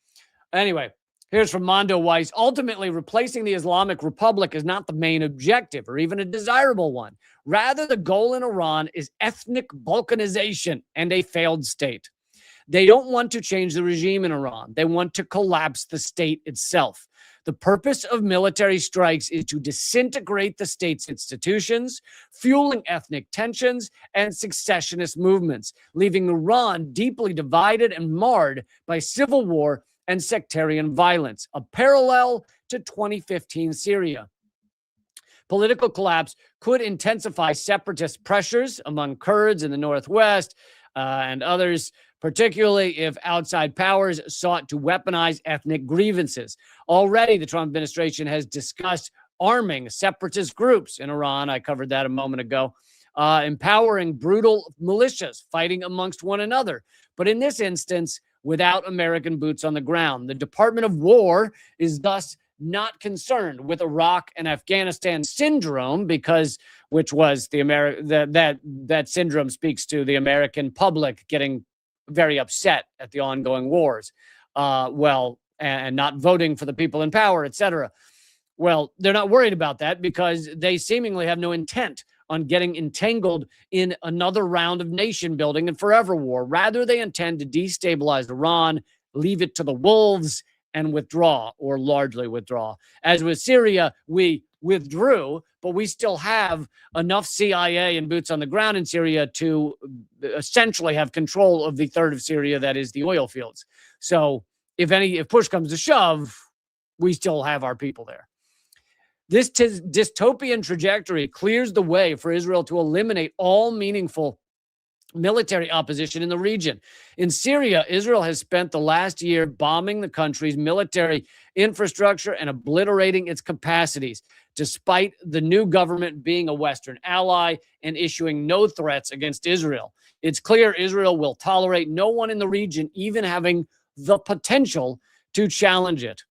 Anyway, here's from Mondo Weiss. Ultimately, replacing the Islamic Republic is not the main objective or even a desirable one. Rather, the goal in Iran is ethnic balkanization and a failed state. They don't want to change the regime in Iran. They want to collapse the state itself. The purpose of military strikes is to disintegrate the state's institutions, fueling ethnic tensions and secessionist movements, leaving Iran deeply divided and marred by civil war and sectarian violence, a parallel to 2015 Syria. Political collapse could intensify separatist pressures among Kurds in the northwest and others, particularly if outside powers sought to weaponize ethnic grievances. Already, the Trump administration has discussed arming separatist groups in Iran. I covered that a moment ago. Empowering brutal militias fighting amongst one another. But in this instance, without American boots on the ground. The Department of War is thus not concerned with Iraq and Afghanistan syndrome, which was that syndrome speaks to the American public getting very upset at the ongoing wars, and not voting for the people in power, etc. Well, they're not worried about that because they seemingly have no intent on getting entangled in another round of nation building and forever war. Rather, they intend to destabilize Iran, leave it to the wolves, and withdraw, or largely withdraw. As with Syria, we withdrew, but we still have enough CIA and boots on the ground in Syria to essentially have control of the third of Syria that is the oil fields. So if push comes to shove, we still have our people there. This dystopian trajectory clears the way for Israel to eliminate all meaningful military opposition in the region. In Syria, Israel has spent the last year bombing the country's military infrastructure and obliterating its capacities, despite the new government being a Western ally and issuing no threats against Israel. It's clear Israel will tolerate no one in the region even having the potential to challenge it.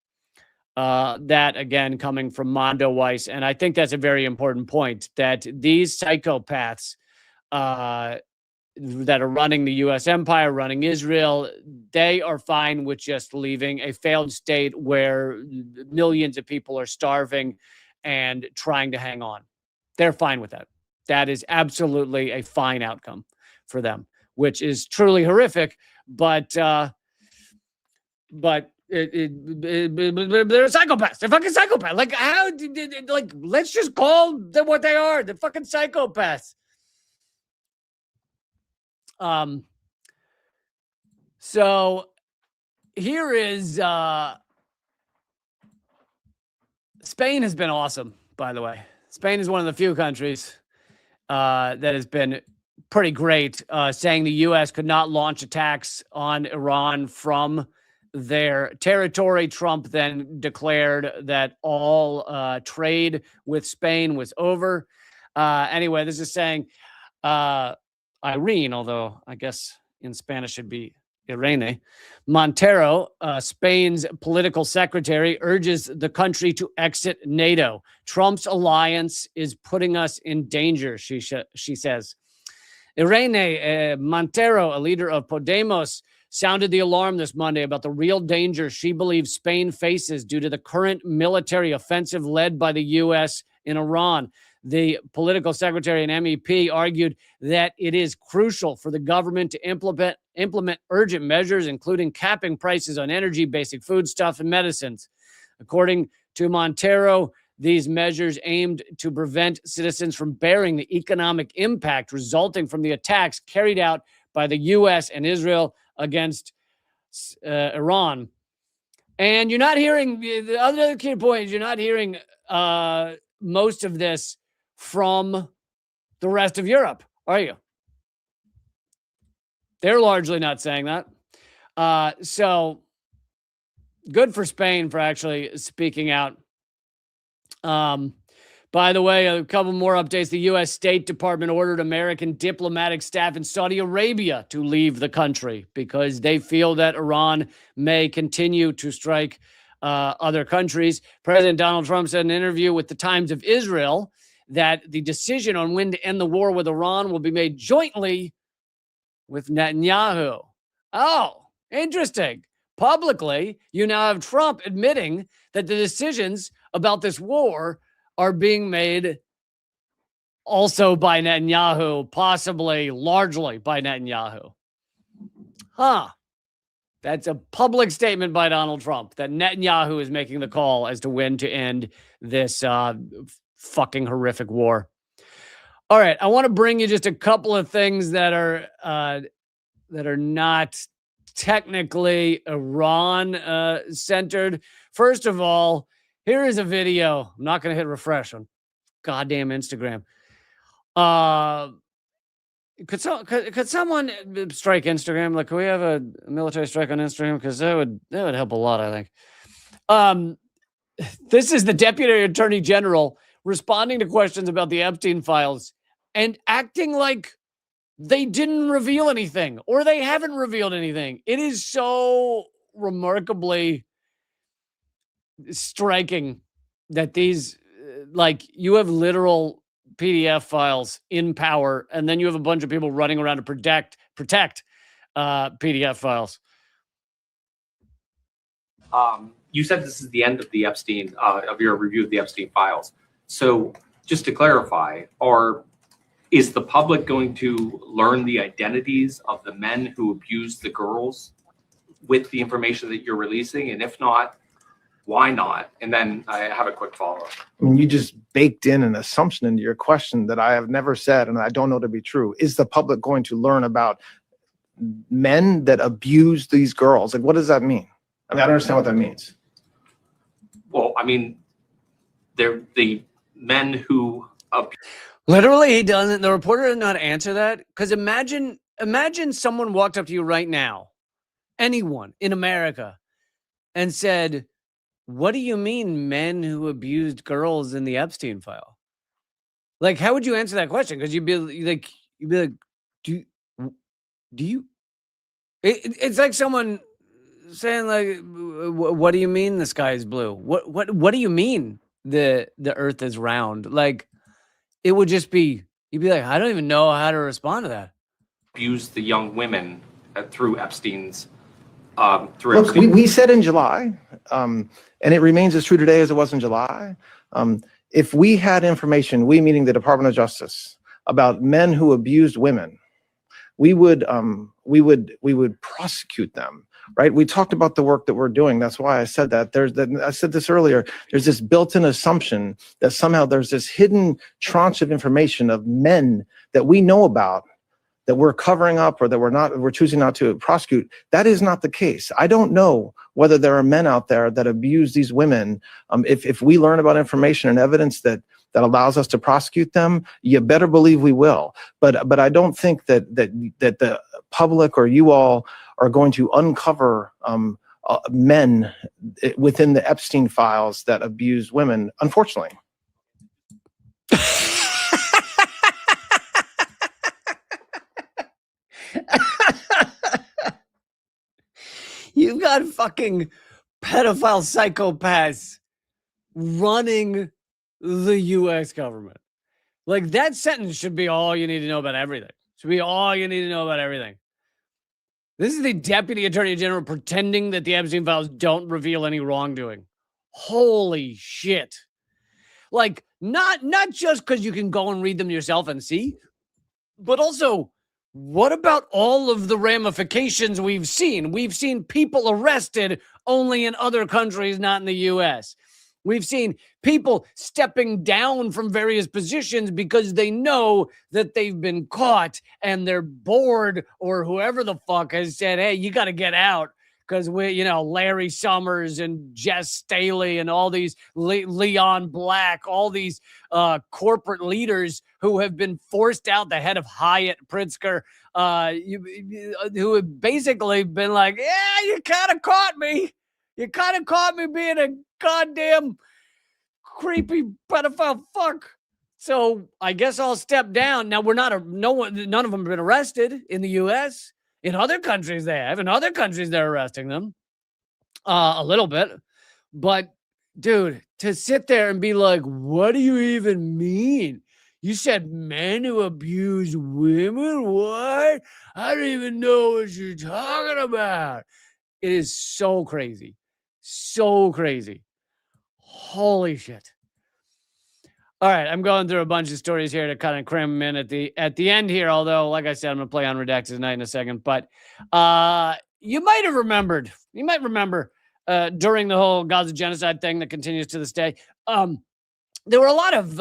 That, again, coming from Mondo Weiss. And I think that's a very important point, that these psychopaths that are running the U.S. empire, running Israel, they are fine with just leaving a failed state where millions of people are starving and trying to hang on. They're fine with that. That is absolutely a fine outcome for them, which is truly horrific. But they're psychopaths. They're fucking psychopaths. Like, how? Like, let's just call them what they are. They're fucking psychopaths. So here is Spain has been awesome, by the way. Spain is one of the few countries that has been pretty great, saying the U.S. could not launch attacks on Iran from their territory. Trump then declared that all trade with Spain was over. Anyway, this is saying Irene, although I guess in Spanish should be Irene. Montero, Spain's political secretary, urges the country to exit NATO. Trump's alliance is putting us in danger, she says. Irene Montero, a leader of Podemos, sounded the alarm this Monday about the real danger she believes Spain faces due to the current military offensive led by the U.S. in Iran. The political secretary and MEP argued that it is crucial for the government to implement urgent measures, including capping prices on energy, basic foodstuff, and medicines. According to Montero, these measures aimed to prevent citizens from bearing the economic impact resulting from the attacks carried out by the U.S. and Israel against Iran. And you're not hearing, the other key point is you're not hearing most of this from the rest of Europe, are you? They're largely not saying that. So good for Spain for actually speaking out. By the way, a couple more updates. The U.S. State Department ordered American diplomatic staff in Saudi Arabia to leave the country because they feel that Iran may continue to strike other countries. President Donald Trump said in an interview with the Times of Israel that the decision on when to end the war with Iran will be made jointly with Netanyahu. Oh, interesting. Publicly, you now have Trump admitting that the decisions about this war are being made also by Netanyahu, possibly largely by Netanyahu. That's a public statement by Donald Trump that Netanyahu is making the call as to when to end this fucking horrific war. All right, I want to bring you just a couple of things that are not technically Iran centered. First of all, here is a video. I'm not going to hit refresh on goddamn Instagram. Could someone strike Instagram? Like, can we have a military strike on Instagram? Because that would help a lot, I think. This is the Deputy Attorney General responding to questions about the Epstein files and acting like they didn't reveal anything or they haven't revealed anything. It is so remarkably striking that these, like, you have literal PDF files in power, and then you have a bunch of people running around to protect PDF files. You said this is the end of the Epstein, of your review of the Epstein files. So just to clarify, is the public going to learn the identities of the men who abused the girls with the information that you're releasing? And if not, why not? And then I have a quick follow-up. I mean, you just baked in an assumption into your question that I have never said and I don't know to be true. Is the public going to learn about men that abuse these girls? Like, what does that mean? I mean, I don't understand what that means. Well, I mean, they're the men who literally, he doesn't. The reporter does not answer that, because imagine someone walked up to you right now, anyone in America, and said, "What do you mean, men who abused girls in the Epstein file?" Like, how would you answer that question? Because you'd be like, do you? It's like someone saying, like, "What do you mean the sky is blue? What do you mean the earth is round?" Like, it would just be, you'd be like, I don't even know how to respond to that. abused the young women through Epstein's. Look, we said in July, and it remains as true today as it was in July. If we had information, we meaning the Department of Justice, about men who abused women, we would prosecute them, right? We talked about the work that we're doing. That's why I said that. I said this earlier. There's this built-in assumption that somehow there's this hidden tranche of information of men that we know about that we're covering up or that we're choosing not to prosecute. That is not the case. I don't know whether there are men out there that abuse these women. If we learn about information and evidence that allows us to prosecute them, you better believe we will. But I don't think that the public or you all are going to uncover men within the Epstein files that abuse women, unfortunately. You've got fucking pedophile psychopaths running the U.S. government. Like, that sentence should be all you need to know about everything. Should be all you need to know about everything. This is the Deputy Attorney General pretending that the Epstein files don't reveal any wrongdoing. Holy shit. Like, not just because you can go and read them yourself and see, but also, what about all of the ramifications we've seen? We've seen people arrested only in other countries, not in the U.S. We've seen people stepping down from various positions because they know that they've been caught and their board or whoever the fuck has said, hey, you got to get out. Because Larry Summers and Jess Staley and all these Leon Black, all these corporate leaders who have been forced out, the head of Hyatt, Pritzker, who have basically been like, yeah, you kind of caught me. You kind of caught me being a goddamn creepy pedophile fuck. So I guess I'll step down. Now none of them have been arrested in the U.S. In other countries, they have. In other countries, they're arresting them a little bit. But, dude, to sit there and be like, what do you even mean? You said men who abuse women? What? I don't even know what you're talking about. It is so crazy. So crazy. Holy shit. All right, I'm going through a bunch of stories here to kind of cram them in at the end here, although, like I said, I'm going to play Unredacted Tonight in a second. But you might remember during the whole Gaza genocide thing that continues to this day, there were a lot of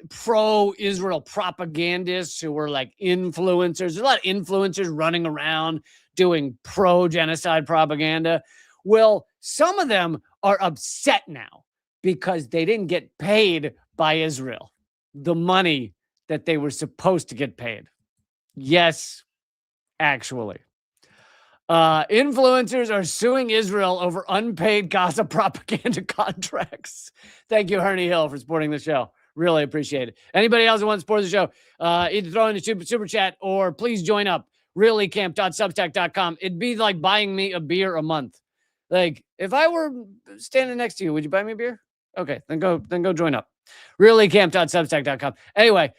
pro-Israel propagandists who were like influencers. There's a lot of influencers running around doing pro-genocide propaganda. Well, some of them are upset now because they didn't get paid by Israel the money that they were supposed to get paid. Yes, actually. Influencers are suing Israel over unpaid Gaza propaganda contracts. Thank you, Ernie Hill, for supporting the show. Really appreciate it. Anybody else who wants to support the show, either throw in a super chat or please join up. reallycamp.substack.com. It'd be like buying me a beer a month. Like, if I were standing next to you, would you buy me a beer? Okay, then go join up. reallycamp.substack.com. Anyway,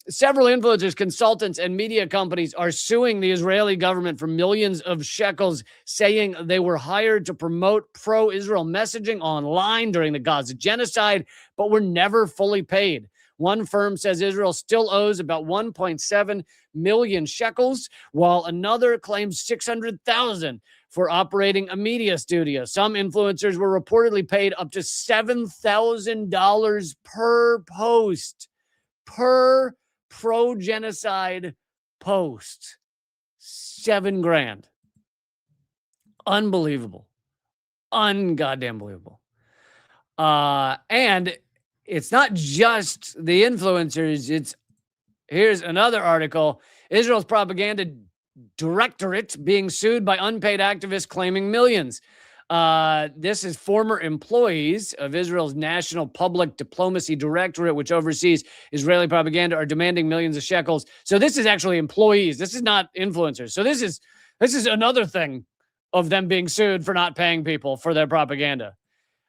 several influencers, consultants, and media companies are suing the Israeli government for millions of shekels, saying they were hired to promote pro-Israel messaging online during the Gaza genocide, but were never fully paid. One firm says Israel still owes about 1.7 million shekels, while another claims 600,000 for operating a media studio. Some influencers were reportedly paid up to $7,000 per post, per pro-genocide post. $7,000. Unbelievable. Ungoddamn believable. And it's not just the influencers. Here's another article. Israel's propaganda directorate being sued by unpaid activists claiming millions. This is former employees of Israel's National Public Diplomacy Directorate, which oversees Israeli propaganda, are demanding millions of shekels. So this is actually employees. This is not influencers. So this is another thing of them being sued for not paying people for their propaganda.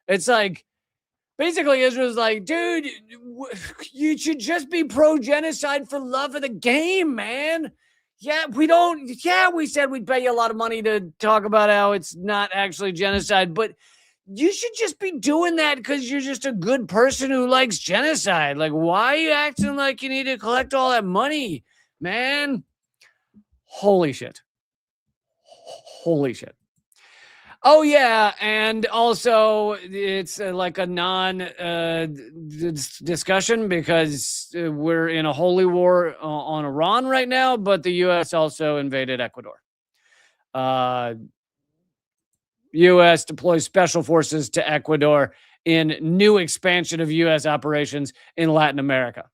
It's like, basically, Israel's like, dude, you should just be pro-genocide for love of the game, man. Yeah, we said we'd pay you a lot of money to talk about how it's not actually genocide, but you should just be doing that because you're just a good person who likes genocide. Like, why are you acting like you need to collect all that money, man? Holy shit. Holy shit. Oh, yeah. And also, it's like a discussion because we're in a holy war on Iran right now, but the U.S. also invaded Ecuador. U.S. deploys special forces to Ecuador in new expansion of U.S. operations in Latin America.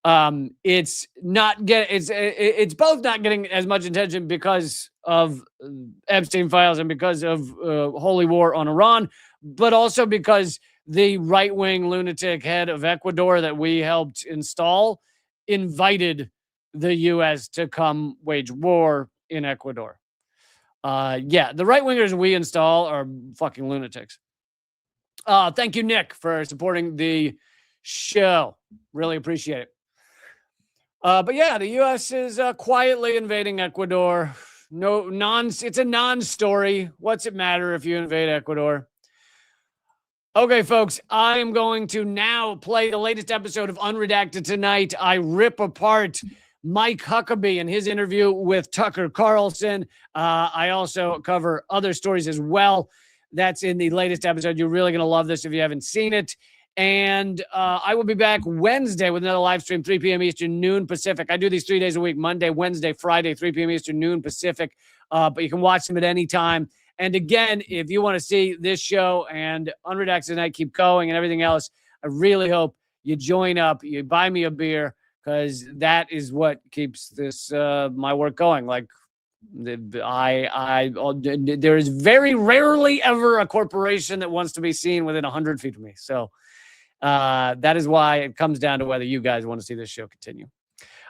It's both not getting as much attention because of Epstein files and because of holy war on Iran, but also because the right-wing lunatic head of Ecuador that we helped install invited the U.S. to come wage war in Ecuador. Yeah, the right-wingers we install are fucking lunatics. Thank you, Nick, for supporting the show. Really appreciate it. But yeah, the U.S. is quietly invading Ecuador. It's a non-story. What's it matter if you invade Ecuador? Okay, folks, I am going to now play the latest episode of Unredacted Tonight. I rip apart Mike Huckabee and his interview with Tucker Carlson. I also cover other stories as well. That's in the latest episode. You're really going to love this if you haven't seen it. And I will be back Wednesday with another live stream, 3 p.m. Eastern, noon Pacific. I do these 3 days a week, Monday, Wednesday, Friday, 3 p.m. Eastern, noon Pacific. But you can watch them at any time. And again, if you want to see this show and Unredacted Tonight keep going and everything else, I really hope you join up, you buy me a beer, because that is what keeps this my work going. Like, there is very rarely ever a corporation that wants to be seen within 100 feet of me. So that is why it comes down to whether you guys want to see this show continue.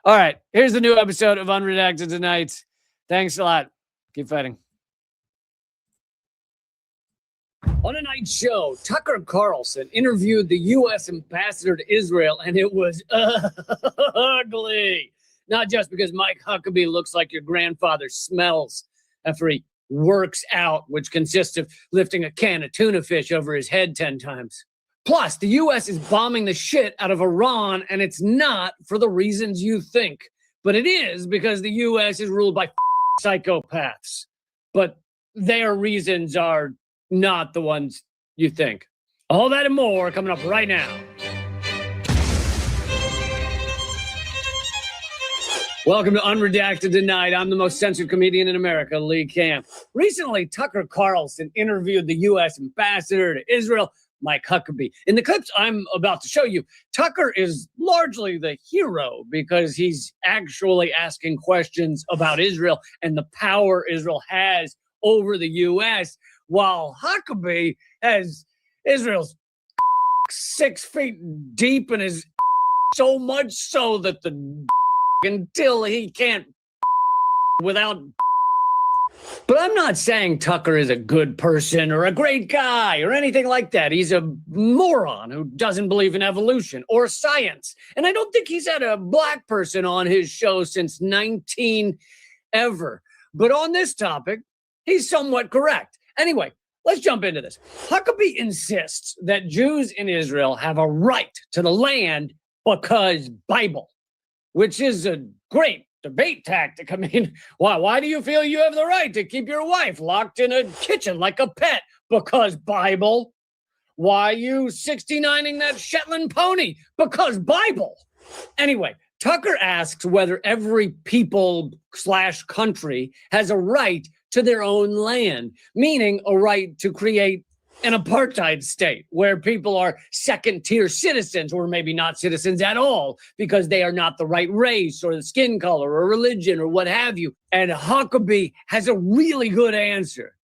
All right, here's the new episode of Unredacted Tonight. Thanks a lot. Keep fighting. On a night show, Tucker Carlson interviewed the U.S. ambassador to Israel, and it was ugly. Not just because Mike Huckabee looks like your grandfather smells after he works out, which consists of lifting a can of tuna fish over his head 10 times. Plus, the U.S. is bombing the shit out of Iran, and it's not for the reasons you think. But it is because the U.S. is ruled by psychopaths. But their reasons are not the ones you think. All that and more coming up right now. Welcome to Unredacted Tonight. I'm the most censored comedian in America, Lee Camp. Recently, Tucker Carlson interviewed the U.S. ambassador to Israel, Mike Huckabee. In the clips I'm about to show you, Tucker is largely the hero because he's actually asking questions about Israel and the power Israel has over the U.S., while Huckabee has Israel's 6 feet deep in his so much so that the until he can't without. But I'm not saying Tucker is a good person or a great guy or anything like that. He's a moron who doesn't believe in evolution or science. And I don't think he's had a black person on his show since 19 ever. But on this topic, he's somewhat correct. Anyway, let's jump into this. Huckabee insists that Jews in Israel have a right to the land because Bible, which is a great debate tactic. I mean, why do you feel you have the right to keep your wife locked in a kitchen like a pet? Because Bible. Why you 69ing that Shetland pony? Because Bible. Anyway, Tucker asks whether every people/country has a right to their own land, meaning a right to create an apartheid state where people are second-tier citizens or maybe not citizens at all because they are not the right race or the skin color or religion or what have you. And Huckabee has a really good answer.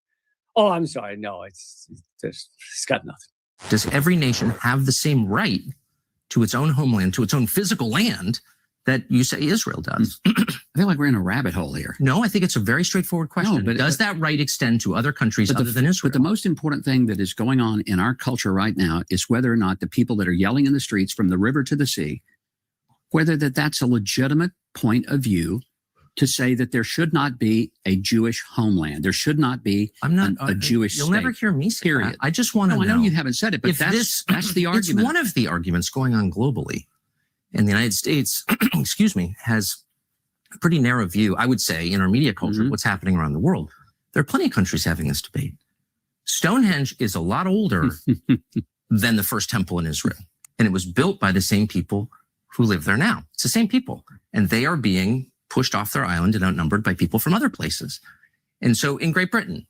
Oh, I'm sorry. No, it's got nothing. Does every nation have the same right to its own homeland, to its own physical land that you say Israel does? I feel like we're in a rabbit hole here. No, I think it's a very straightforward question. No, but does that right extend to other countries other than Israel? But the most important thing that is going on in our culture right now is whether or not the people that are yelling in the streets from the river to the sea, whether that's a legitimate point of view to say that there should not be a Jewish homeland. There should not be a Jewish state. You'll never hear me say that. I just want to know. I know you haven't said it, but that's the argument. It's one of the arguments going on globally. And the United States, excuse me, has a pretty narrow view, I would say, in our media culture, what's happening around the world. There are plenty of countries having this debate. Stonehenge is a lot older than the first temple in Israel. And it was built by the same people who live there now. It's the same people. And they are being pushed off their island and outnumbered by people from other places. And so in Great Britain,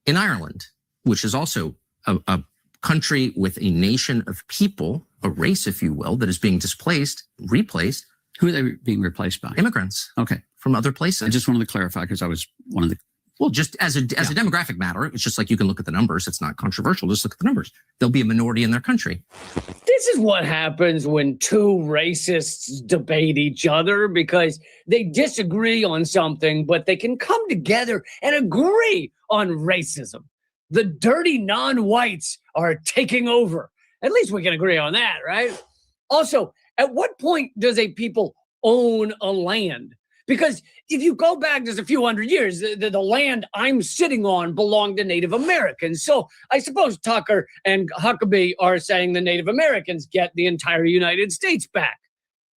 in Ireland, which is also a country with a nation of people, a race, if you will, that is being displaced, replaced. Who are they being replaced by? Immigrants. Okay. From other places. I just wanted to clarify because I was one of the... Well, just as a demographic matter, it's just like you can look at the numbers. It's not controversial. Just look at the numbers. There'll be a minority in their country. This is what happens when two racists debate each other because they disagree on something, but they can come together and agree on racism. The dirty non-whites are taking over. At least we can agree on that, right? Also, at what point does a people own a land? Because if you go back just a few hundred years, the land I'm sitting on belonged to Native Americans. So I suppose Tucker and Huckabee are saying the Native Americans get the entire United States back.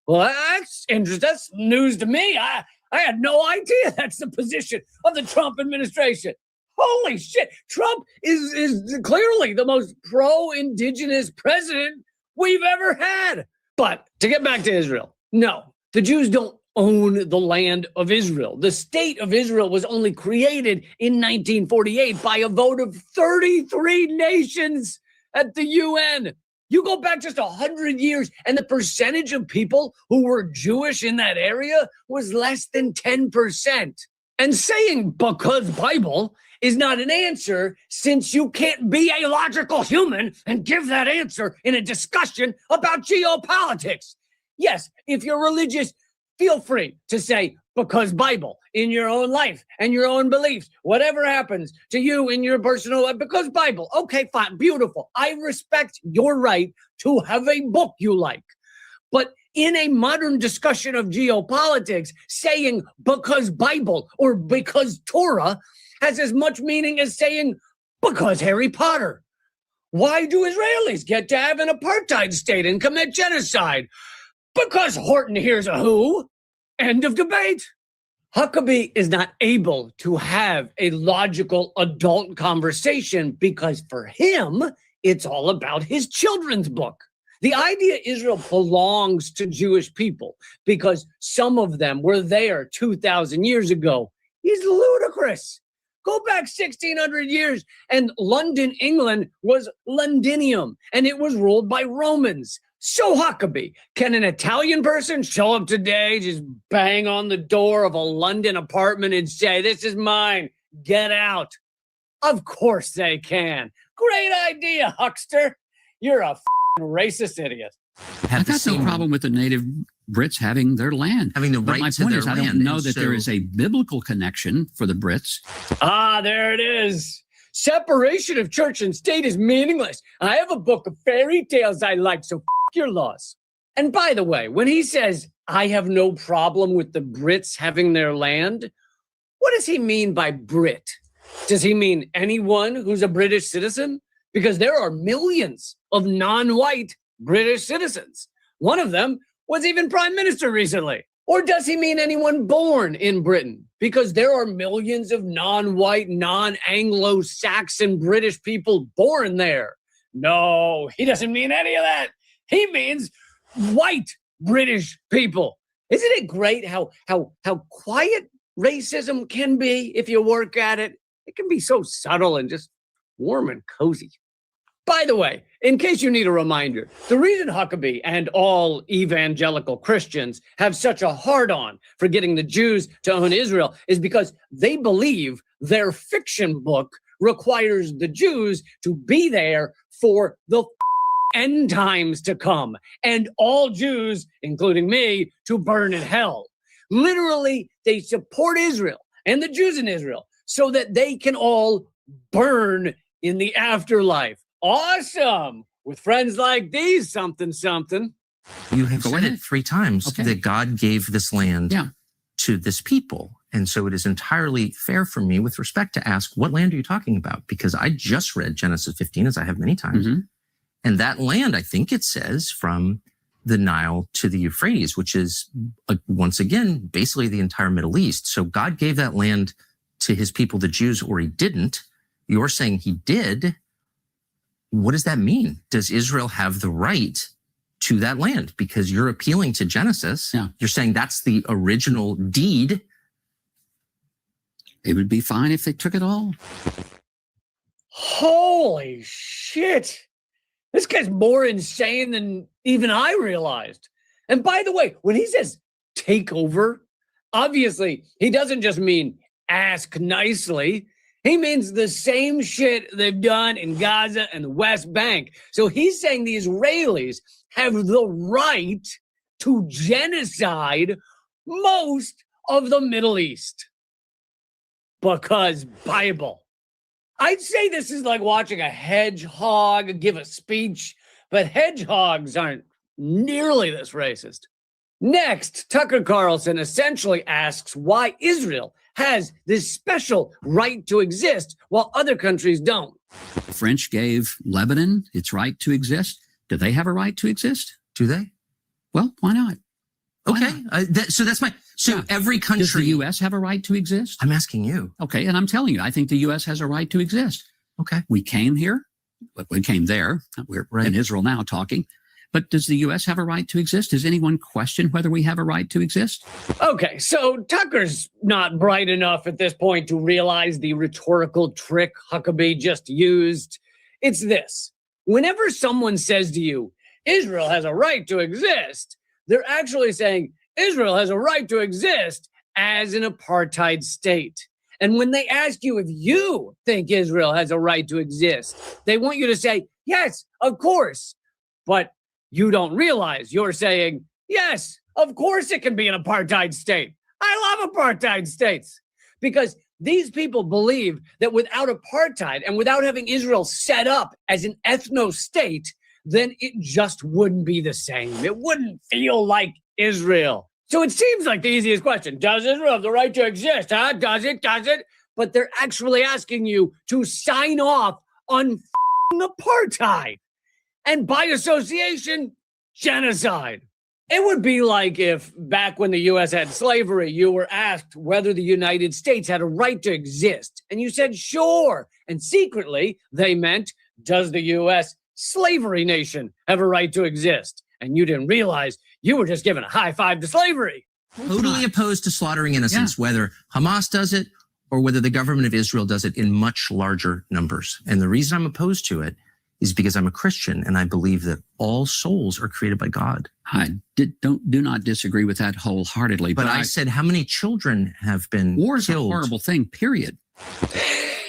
Well, that's interesting. That's news to me. I had no idea that's the position of the Trump administration. Holy shit. Trump is clearly the most pro-indigenous president we've ever had. But to get back to Israel, no, the Jews don't own the land of Israel. The state of Israel was only created in 1948 by a vote of 33 nations at the UN. You go back just 100 years and the percentage of people who were Jewish in that area was less than 10%. And saying because Bible is not an answer since you can't be a logical human and give that answer in a discussion about geopolitics. Yes, if you're religious, feel free to say, because Bible, in your own life and your own beliefs, whatever happens to you in your personal life, because Bible. Okay, fine, beautiful. I respect your right to have a book you like. But in a modern discussion of geopolitics, saying because Bible or because Torah has as much meaning as saying because Harry Potter. Why do Israelis get to have an apartheid state and commit genocide? Because Horton hears a who. End of debate. Huckabee is not able to have a logical adult conversation because for him, it's all about his children's book. The idea Israel belongs to Jewish people because some of them were there 2,000 years ago is ludicrous. Go back 1,600 years and London, England was Londinium and it was ruled by Romans. So Huckabee, can an Italian person show up today, just bang on the door of a London apartment and say, this is mine, get out? Of course they can. Great idea, huckster. You're a racist idiot. I got no problem with the native Brits having their land. Having the right to their land. I don't know that there is a biblical connection for the Brits. Ah, there it is. Separation of church and state is meaningless. I have a book of fairy tales I like, so your laws. And by the way, when he says, I have no problem with the Brits having their land, what does he mean by Brit? Does he mean anyone who's a British citizen? Because there are millions of non-white British citizens. One of them was even prime minister recently. Or does he mean anyone born in Britain? Because there are millions of non-white, non-Anglo-Saxon British people born there. No, he doesn't mean any of that. He means white British people. Isn't it great how quiet racism can be if you work at it? It can be so subtle and just warm and cozy. By the way, in case you need a reminder, the reason Huckabee and all evangelical Christians have such a hard-on for getting the Jews to own Israel is because they believe their fiction book requires the Jews to be there for the end times to come, and all Jews, including me, to burn in hell. Literally, they support Israel and the Jews in Israel so that they can all burn in the afterlife. Awesome. With friends like these, something. You have said it 3 times that God gave this land to this people. And so it is entirely fair for me with respect to ask, what land are you talking about? Because I just read Genesis 15, as I have many times. And that land, I think it says from the Nile to the Euphrates, which is, once again, basically the entire Middle East. So God gave that land to his people, the Jews, or he didn't. You're saying he did. What does that mean? Does Israel have the right to that land? Because you're appealing to Genesis. Yeah. You're saying that's the original deed. It would be fine if they took it all. Holy shit. This guy's more insane than even I realized. And by the way, when he says take over, obviously he doesn't just mean ask nicely. He means the same shit they've done in Gaza and the West Bank. So he's saying the Israelis have the right to genocide most of the Middle East. Because Bible. I'd say this is like watching a hedgehog give a speech, but hedgehogs aren't nearly this racist. Next, Tucker Carlson essentially asks why Israel has this special right to exist while other countries don't. The French gave Lebanon its right to exist. Do they have a right to exist? Do they? Well, why not? Okay. So that's my... So every country... Does the U.S. have a right to exist? I'm asking you. Okay, and I'm telling you, I think the U.S. has a right to exist. Okay. We came here. We came there. We're in Israel now talking. But does the U.S. have a right to exist? Does anyone question whether we have a right to exist? Okay, so Tucker's not bright enough at this point to realize the rhetorical trick Huckabee just used. It's this. Whenever someone says to you, Israel has a right to exist, they're actually saying Israel has a right to exist as an apartheid state. And when they ask you if you think Israel has a right to exist, they want you to say, yes, of course. But you don't realize you're saying, yes, of course it can be an apartheid state. I love apartheid states. Because these people believe that without apartheid and without having Israel set up as an ethno-state, then it just wouldn't be the same. It wouldn't feel like Israel. So it seems like the easiest question. Does Israel have the right to exist? Huh? Does it? Does it? But they're actually asking you to sign off on apartheid. And by association, genocide. It would be like if back when the U.S. had slavery, you were asked whether the United States had a right to exist. And you said, sure. And secretly, they meant, does the U.S. slavery nation have a right to exist? And you didn't realize you were just giving a high five to slavery. Totally opposed to slaughtering innocents, whether Hamas does it or whether the government of Israel does it in much larger numbers. And the reason I'm opposed to it is because I'm a Christian and I believe that all souls are created by God. I do not disagree with that wholeheartedly. But I said, how many children have been war is killed? A horrible thing, period.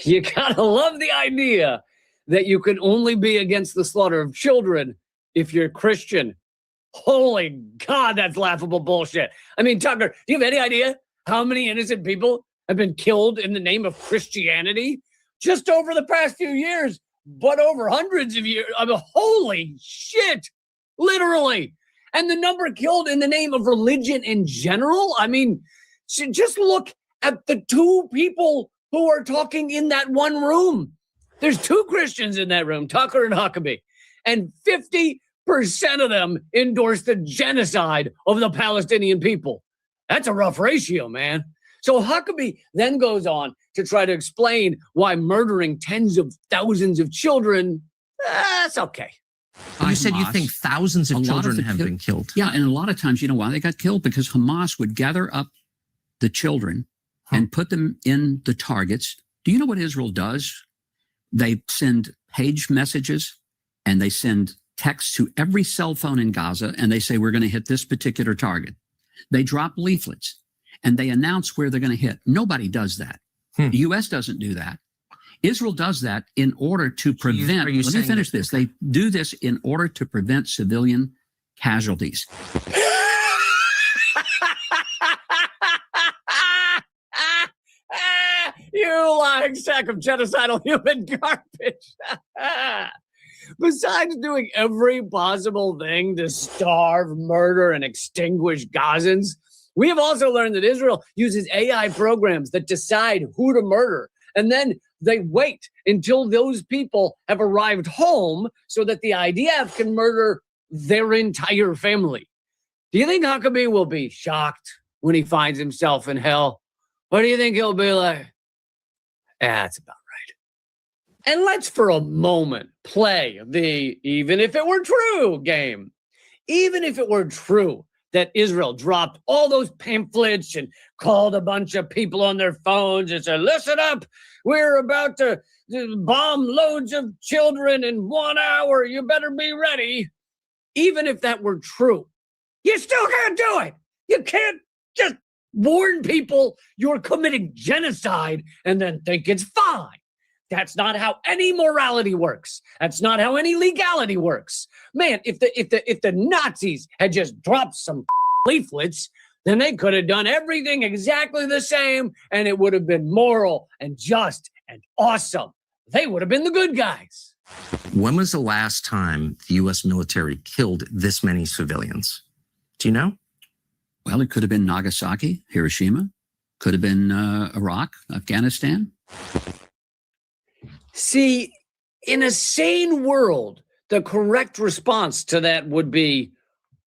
You gotta love the idea that you can only be against the slaughter of children if you're Christian. Holy God, that's laughable bullshit. I mean, Tucker, do you have any idea how many innocent people have been killed in the name of Christianity? Just over the past few years, but over hundreds of years. I mean, holy shit, literally. And the number killed in the name of religion in general. I mean, just look at the two people who are talking in that one room. There's two Christians in that room, Tucker and Huckabee, and 50% of them endorse the genocide of the Palestinian people. That's a rough ratio, man. So Huckabee then goes on to try to explain why murdering tens of thousands of children, that's okay. You said you think thousands of children have been killed. Yeah, and a lot of times, you know why they got killed? Because Hamas would gather up the children and put them in the targets. Do you know what Israel does? They send page messages and they send texts to every cell phone in Gaza, and they say, we're going to hit this particular target. They drop leaflets and they announce where they're going to hit. Nobody does that. The U.S. doesn't do that. Israel does that in order to prevent, let me finish this. They do this in order to prevent civilian casualties. You lying sack of genocidal human garbage. Besides doing every possible thing to starve, murder, and extinguish Gazans, we have also learned that Israel uses AI programs that decide who to murder. And then they wait until those people have arrived home so that the IDF can murder their entire family. Do you think Huckabee will be shocked when he finds himself in hell? Or do you think he'll be like, that's about right? And let's for a moment play the even if it were true game. Even if it were true that Israel dropped all those pamphlets and called a bunch of people on their phones and said, listen up, we're about to bomb loads of children in 1 hour. You better be ready. Even if that were true, you still can't do it. You can't just warn people you're committing genocide and then think it's fine. That's not how any morality works. That's not how any legality works. Man, if the Nazis had just dropped some leaflets, then they could have done everything exactly the same, and it would have been moral and just and awesome. They would have been the good guys. When was the last time the U.S. military killed this many civilians? Do you know? Well, it could have been Nagasaki, Hiroshima. Could have been Iraq, Afghanistan. See, in a sane world, the correct response to that would be,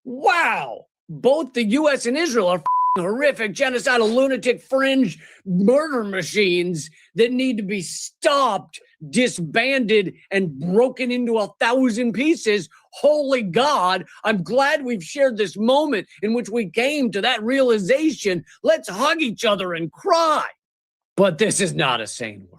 wow, both the U.S. and Israel are horrific, genocidal, lunatic, fringe murder machines that need to be stopped, disbanded, and broken into 1,000 pieces. Holy God, I'm glad we've shared this moment in which we came to that realization. Let's hug each other and cry. But this is not a sane world.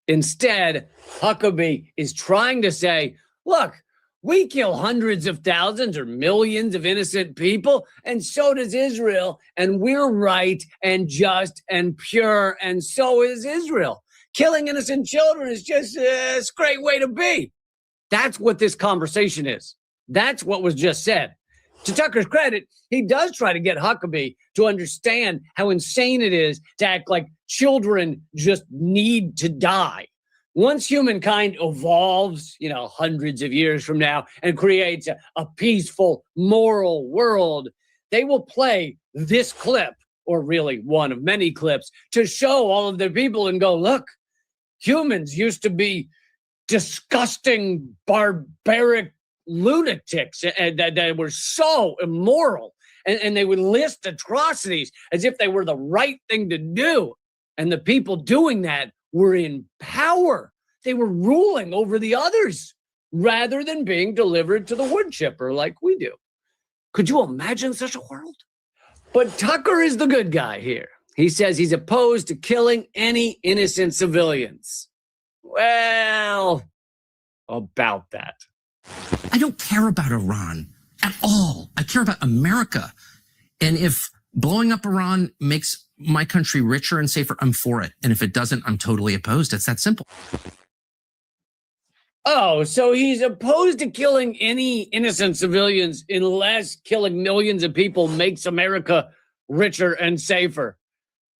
Instead, Huckabee is trying to say, look, we kill hundreds of thousands or millions of innocent people, and so does Israel, and we're right and just and pure, and so is Israel. Killing innocent children is just a great way to be. That's what this conversation is. That's what was just said. To Tucker's credit, he does try to get Huckabee to understand how insane it is to act like children just need to die. Once humankind evolves, hundreds of years from now and creates a peaceful, moral world, they will play this clip, or really one of many clips, to show all of their people and go, look, humans used to be disgusting, barbaric lunatics and that were so immoral, and they would list atrocities as if they were the right thing to do, and the people doing that were in power. They were ruling over the others rather than being delivered to the wood chipper like we do. Could you imagine such a world? But Tucker is the good guy here. He says he's opposed to killing any innocent civilians. Well, about that. I don't care about Iran at all. I care about America. And if blowing up Iran makes my country richer and safer, I'm for it. And if it doesn't, I'm totally opposed. It's that simple. Oh, so he's opposed to killing any innocent civilians unless killing millions of people makes America richer and safer.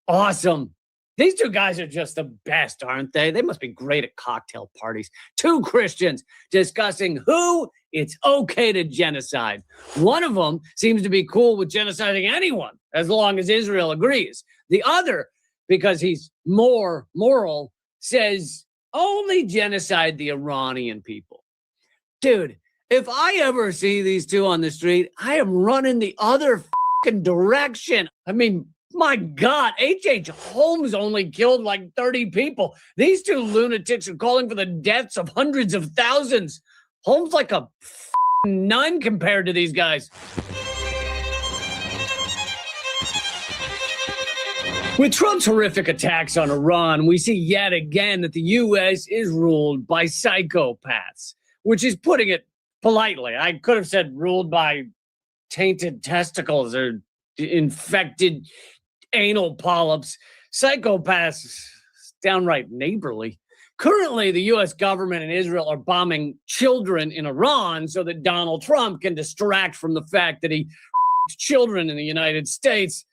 Awesome. These two guys are just the best, aren't they? They must be great at cocktail parties. Two Christians discussing who it's okay to genocide. One of them seems to be cool with genociding anyone as long as Israel agrees. The other, because he's more moral, says only genocide the Iranian people. Dude, if I ever see these two on the street, I am running the other fucking direction. I mean, my God, H.H. Holmes only killed like 30 people. These two lunatics are calling for the deaths of hundreds of thousands. Holmes like a nun compared to these guys. With Trump's horrific attacks on Iran, we see yet again that the U.S. is ruled by psychopaths, which is putting it politely. I could have said ruled by tainted testicles or infected anal polyps. Psychopaths, downright neighborly. Currently, the U.S. government and Israel are bombing children in Iran so that Donald Trump can distract from the fact that he children in the United States.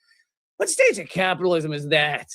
What stage of capitalism is that?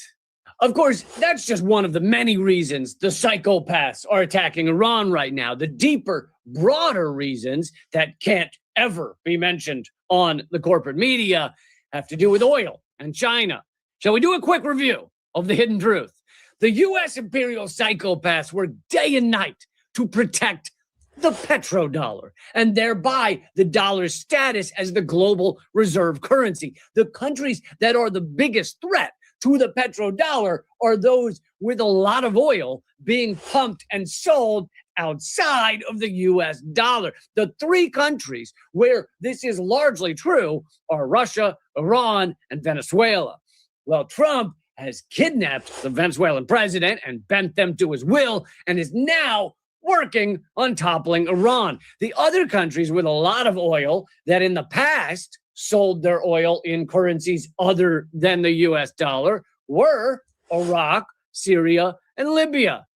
Of course, that's just one of the many reasons the psychopaths are attacking Iran right now. The deeper, broader reasons that can't ever be mentioned on the corporate media have to do with oil and China. Shall we do a quick review of the hidden truth? The U.S. imperial psychopaths work day and night to protect the petrodollar, and thereby the dollar's status as the global reserve currency. The countries that are the biggest threat to the petrodollar are those with a lot of oil being pumped and sold outside of the US dollar. The three countries where this is largely true are Russia, Iran, and Venezuela. Well, Trump has kidnapped the Venezuelan president and bent them to his will and is now working on toppling Iran. The other countries with a lot of oil that in the past sold their oil in currencies other than the US dollar were Iraq, Syria, and Libya.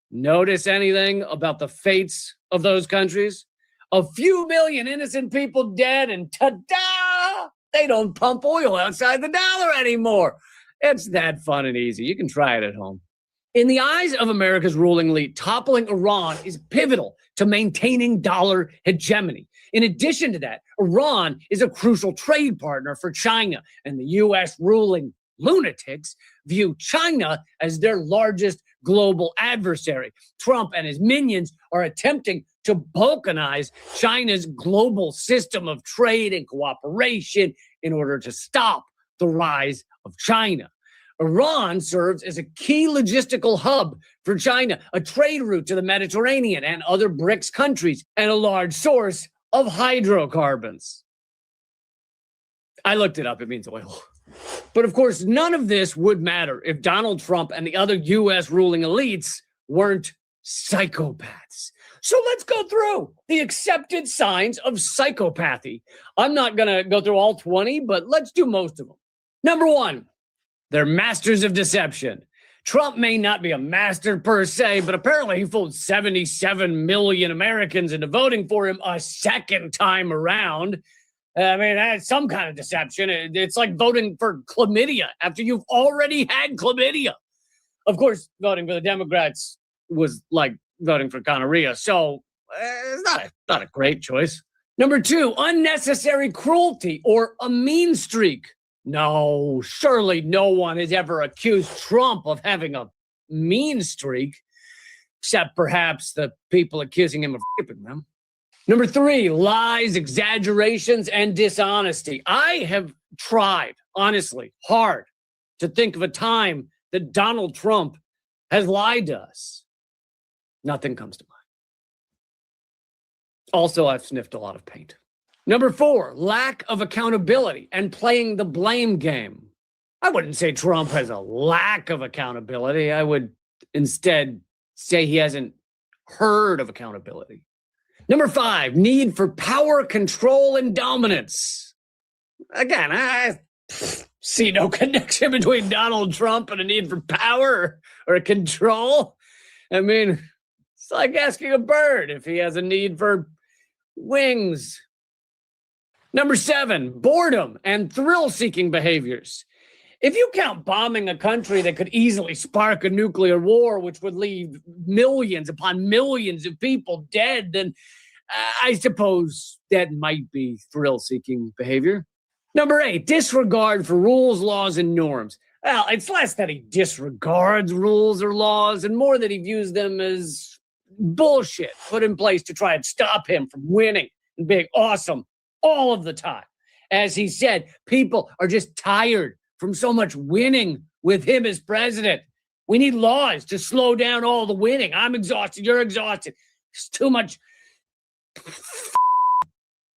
Notice anything about the fates of those countries? A few million innocent people dead, and ta-da! They don't pump oil outside the dollar anymore. It's that fun and easy. You can try it at home. In the eyes of America's ruling elite, toppling Iran is pivotal to maintaining dollar hegemony. In addition to that, Iran is a crucial trade partner for China, and the U.S. ruling lunatics view China as their largest global adversary. Trump and his minions are attempting to balkanize China's global system of trade and cooperation in order to stop the rise of China. Iran serves as a key logistical hub for China, a trade route to the Mediterranean and other BRICS countries, and a large source of hydrocarbons. I looked it up. It means oil. But of course, none of this would matter if Donald Trump and the other U.S. ruling elites weren't psychopaths. So let's go through the accepted signs of psychopathy. I'm not going to go through all 20, but let's do most of them. Number one, they're masters of deception. Trump may not be a master per se, but apparently he fooled 77 million Americans into voting for him a second time around. I mean, that's some kind of deception. It's like voting for chlamydia after you've already had chlamydia. Of course, voting for the Democrats was like voting for gonorrhea, so it's not a great choice. Number two, unnecessary cruelty or a mean streak. No, surely no one has ever accused Trump of having a mean streak, except perhaps the people accusing him of raping them. Number three, lies, exaggerations, and dishonesty. I have tried, honestly, hard to think of a time that Donald Trump has lied to us. Nothing comes to mind. Also, I've sniffed a lot of paint. Number four, lack of accountability and playing the blame game. I wouldn't say Trump has a lack of accountability. I would instead say he hasn't heard of accountability. Number five, need for power, control, and dominance. Again, I see no connection between Donald Trump and a need for power or control. I mean, it's like asking a bird if he has a need for wings. Number seven, boredom and thrill-seeking behaviors. If you count bombing a country that could easily spark a nuclear war, which would leave millions upon millions of people dead, then I suppose that might be thrill-seeking behavior. Number eight, disregard for rules, laws, and norms. Well, it's less that he disregards rules or laws and more that he views them as bullshit put in place to try and stop him from winning and being awesome all of the time. As he said, people are just tired from so much winning with him as president. We need laws to slow down all the winning. I'm exhausted. You're exhausted. It's too much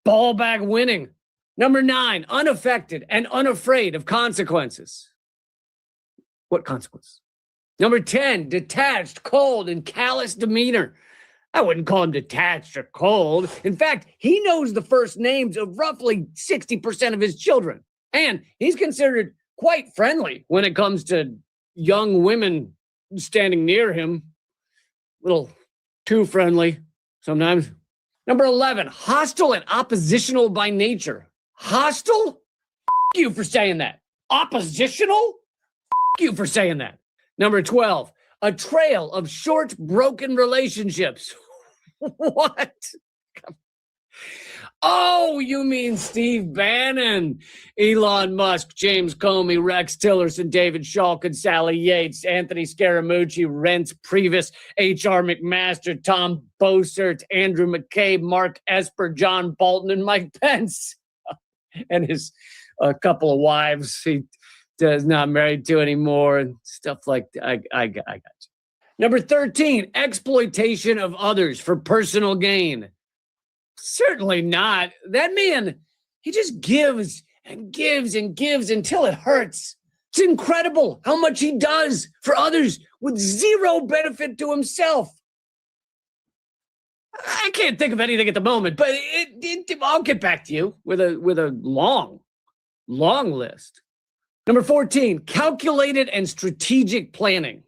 ball bag winning. Number nine, unaffected and unafraid of consequences. What consequence? Number 10, detached, cold, and callous demeanor. I wouldn't call him detached or cold. In fact, he knows the first names of roughly 60% of his children. And he's considered quite friendly when it comes to young women standing near him. A little too friendly sometimes. Number 11, hostile and oppositional by nature. Hostile? F*** you for saying that. Oppositional? F*** you for saying that. Number 12, a trail of short, broken relationships. What? Oh, you mean Steve Bannon, Elon Musk, James Comey, Rex Tillerson, David Shulkin, Sally Yates, Anthony Scaramucci, Reince Priebus, H.R. McMaster, Tom Bossert, Andrew McCabe, Mark Esper, John Bolton, and Mike Pence. And his couple of wives he is not married to anymore and stuff like that. I got you. Number 13, exploitation of others for personal gain. Certainly not. That man, he just gives and gives and gives until it hurts. It's incredible how much he does for others with zero benefit to himself. I can't think of anything at the moment, but I'll get back to you with a long list. Number 14, calculated and strategic planning.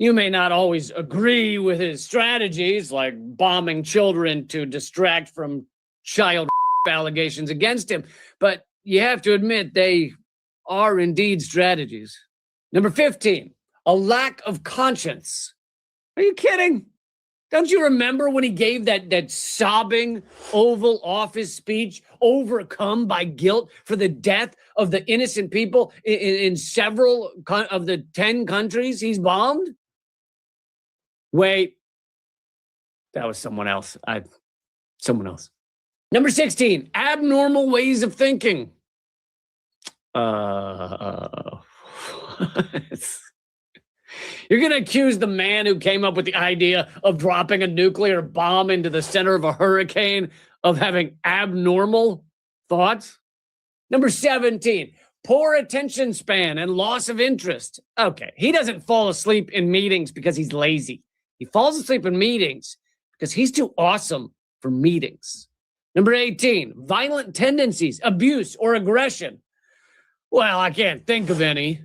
You may not always agree with his strategies, like bombing children to distract from child allegations against him, but you have to admit they are indeed strategies. Number 15, a lack of conscience. Are you kidding? Don't you remember when he gave that sobbing Oval Office speech, overcome by guilt for the death of the innocent people in several of the 10 countries he's bombed? Wait, that was someone else. Someone else. Number 16, abnormal ways of thinking. You're going to accuse the man who came up with the idea of dropping a nuclear bomb into the center of a hurricane of having abnormal thoughts? Number 17, poor attention span and loss of interest. Okay, he doesn't fall asleep in meetings because he's lazy. He falls asleep in meetings because he's too awesome for meetings. Number 18, violent tendencies, abuse, or aggression. Well, I can't think of any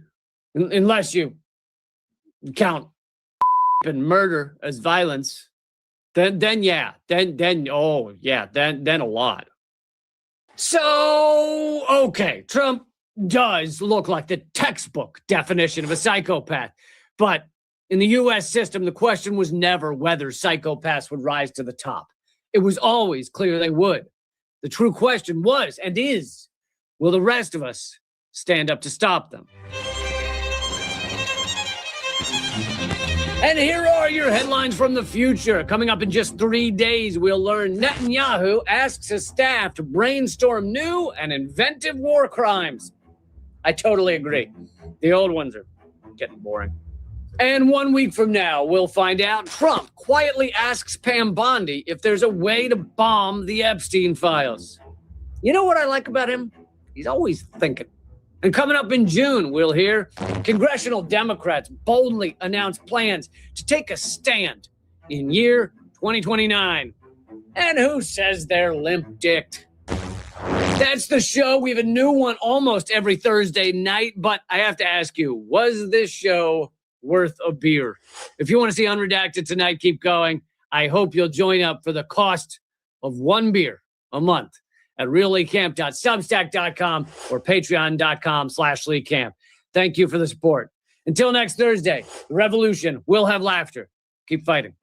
unless you count and murder as violence. Then a lot. So, okay, Trump does look like the textbook definition of a psychopath, but in the U.S. system, the question was never whether psychopaths would rise to the top. It was always clear they would. The true question was and is, will the rest of us stand up to stop them? And here are your headlines from the future. Coming up in just 3 days, we'll learn Netanyahu asks his staff to brainstorm new and inventive war crimes. I totally agree. The old ones are getting boring. And 1 week from now, we'll find out Trump quietly asks Pam Bondi if there's a way to bomb the Epstein files. You know what I like about him? He's always thinking. And coming up in June, we'll hear congressional Democrats boldly announce plans to take a stand in year 2029. And who says they're limp-dicked? That's the show. We have a new one almost every Thursday night, but I have to ask you, was this show worth a beer? If you want to see Unredacted Tonight, keep going. I hope you'll join up for the cost of 1 beer a month at realleecamp.substack.com or patreon.com/leecamp. Thank you for the support. Until next Thursday, the revolution will have laughter. Keep fighting.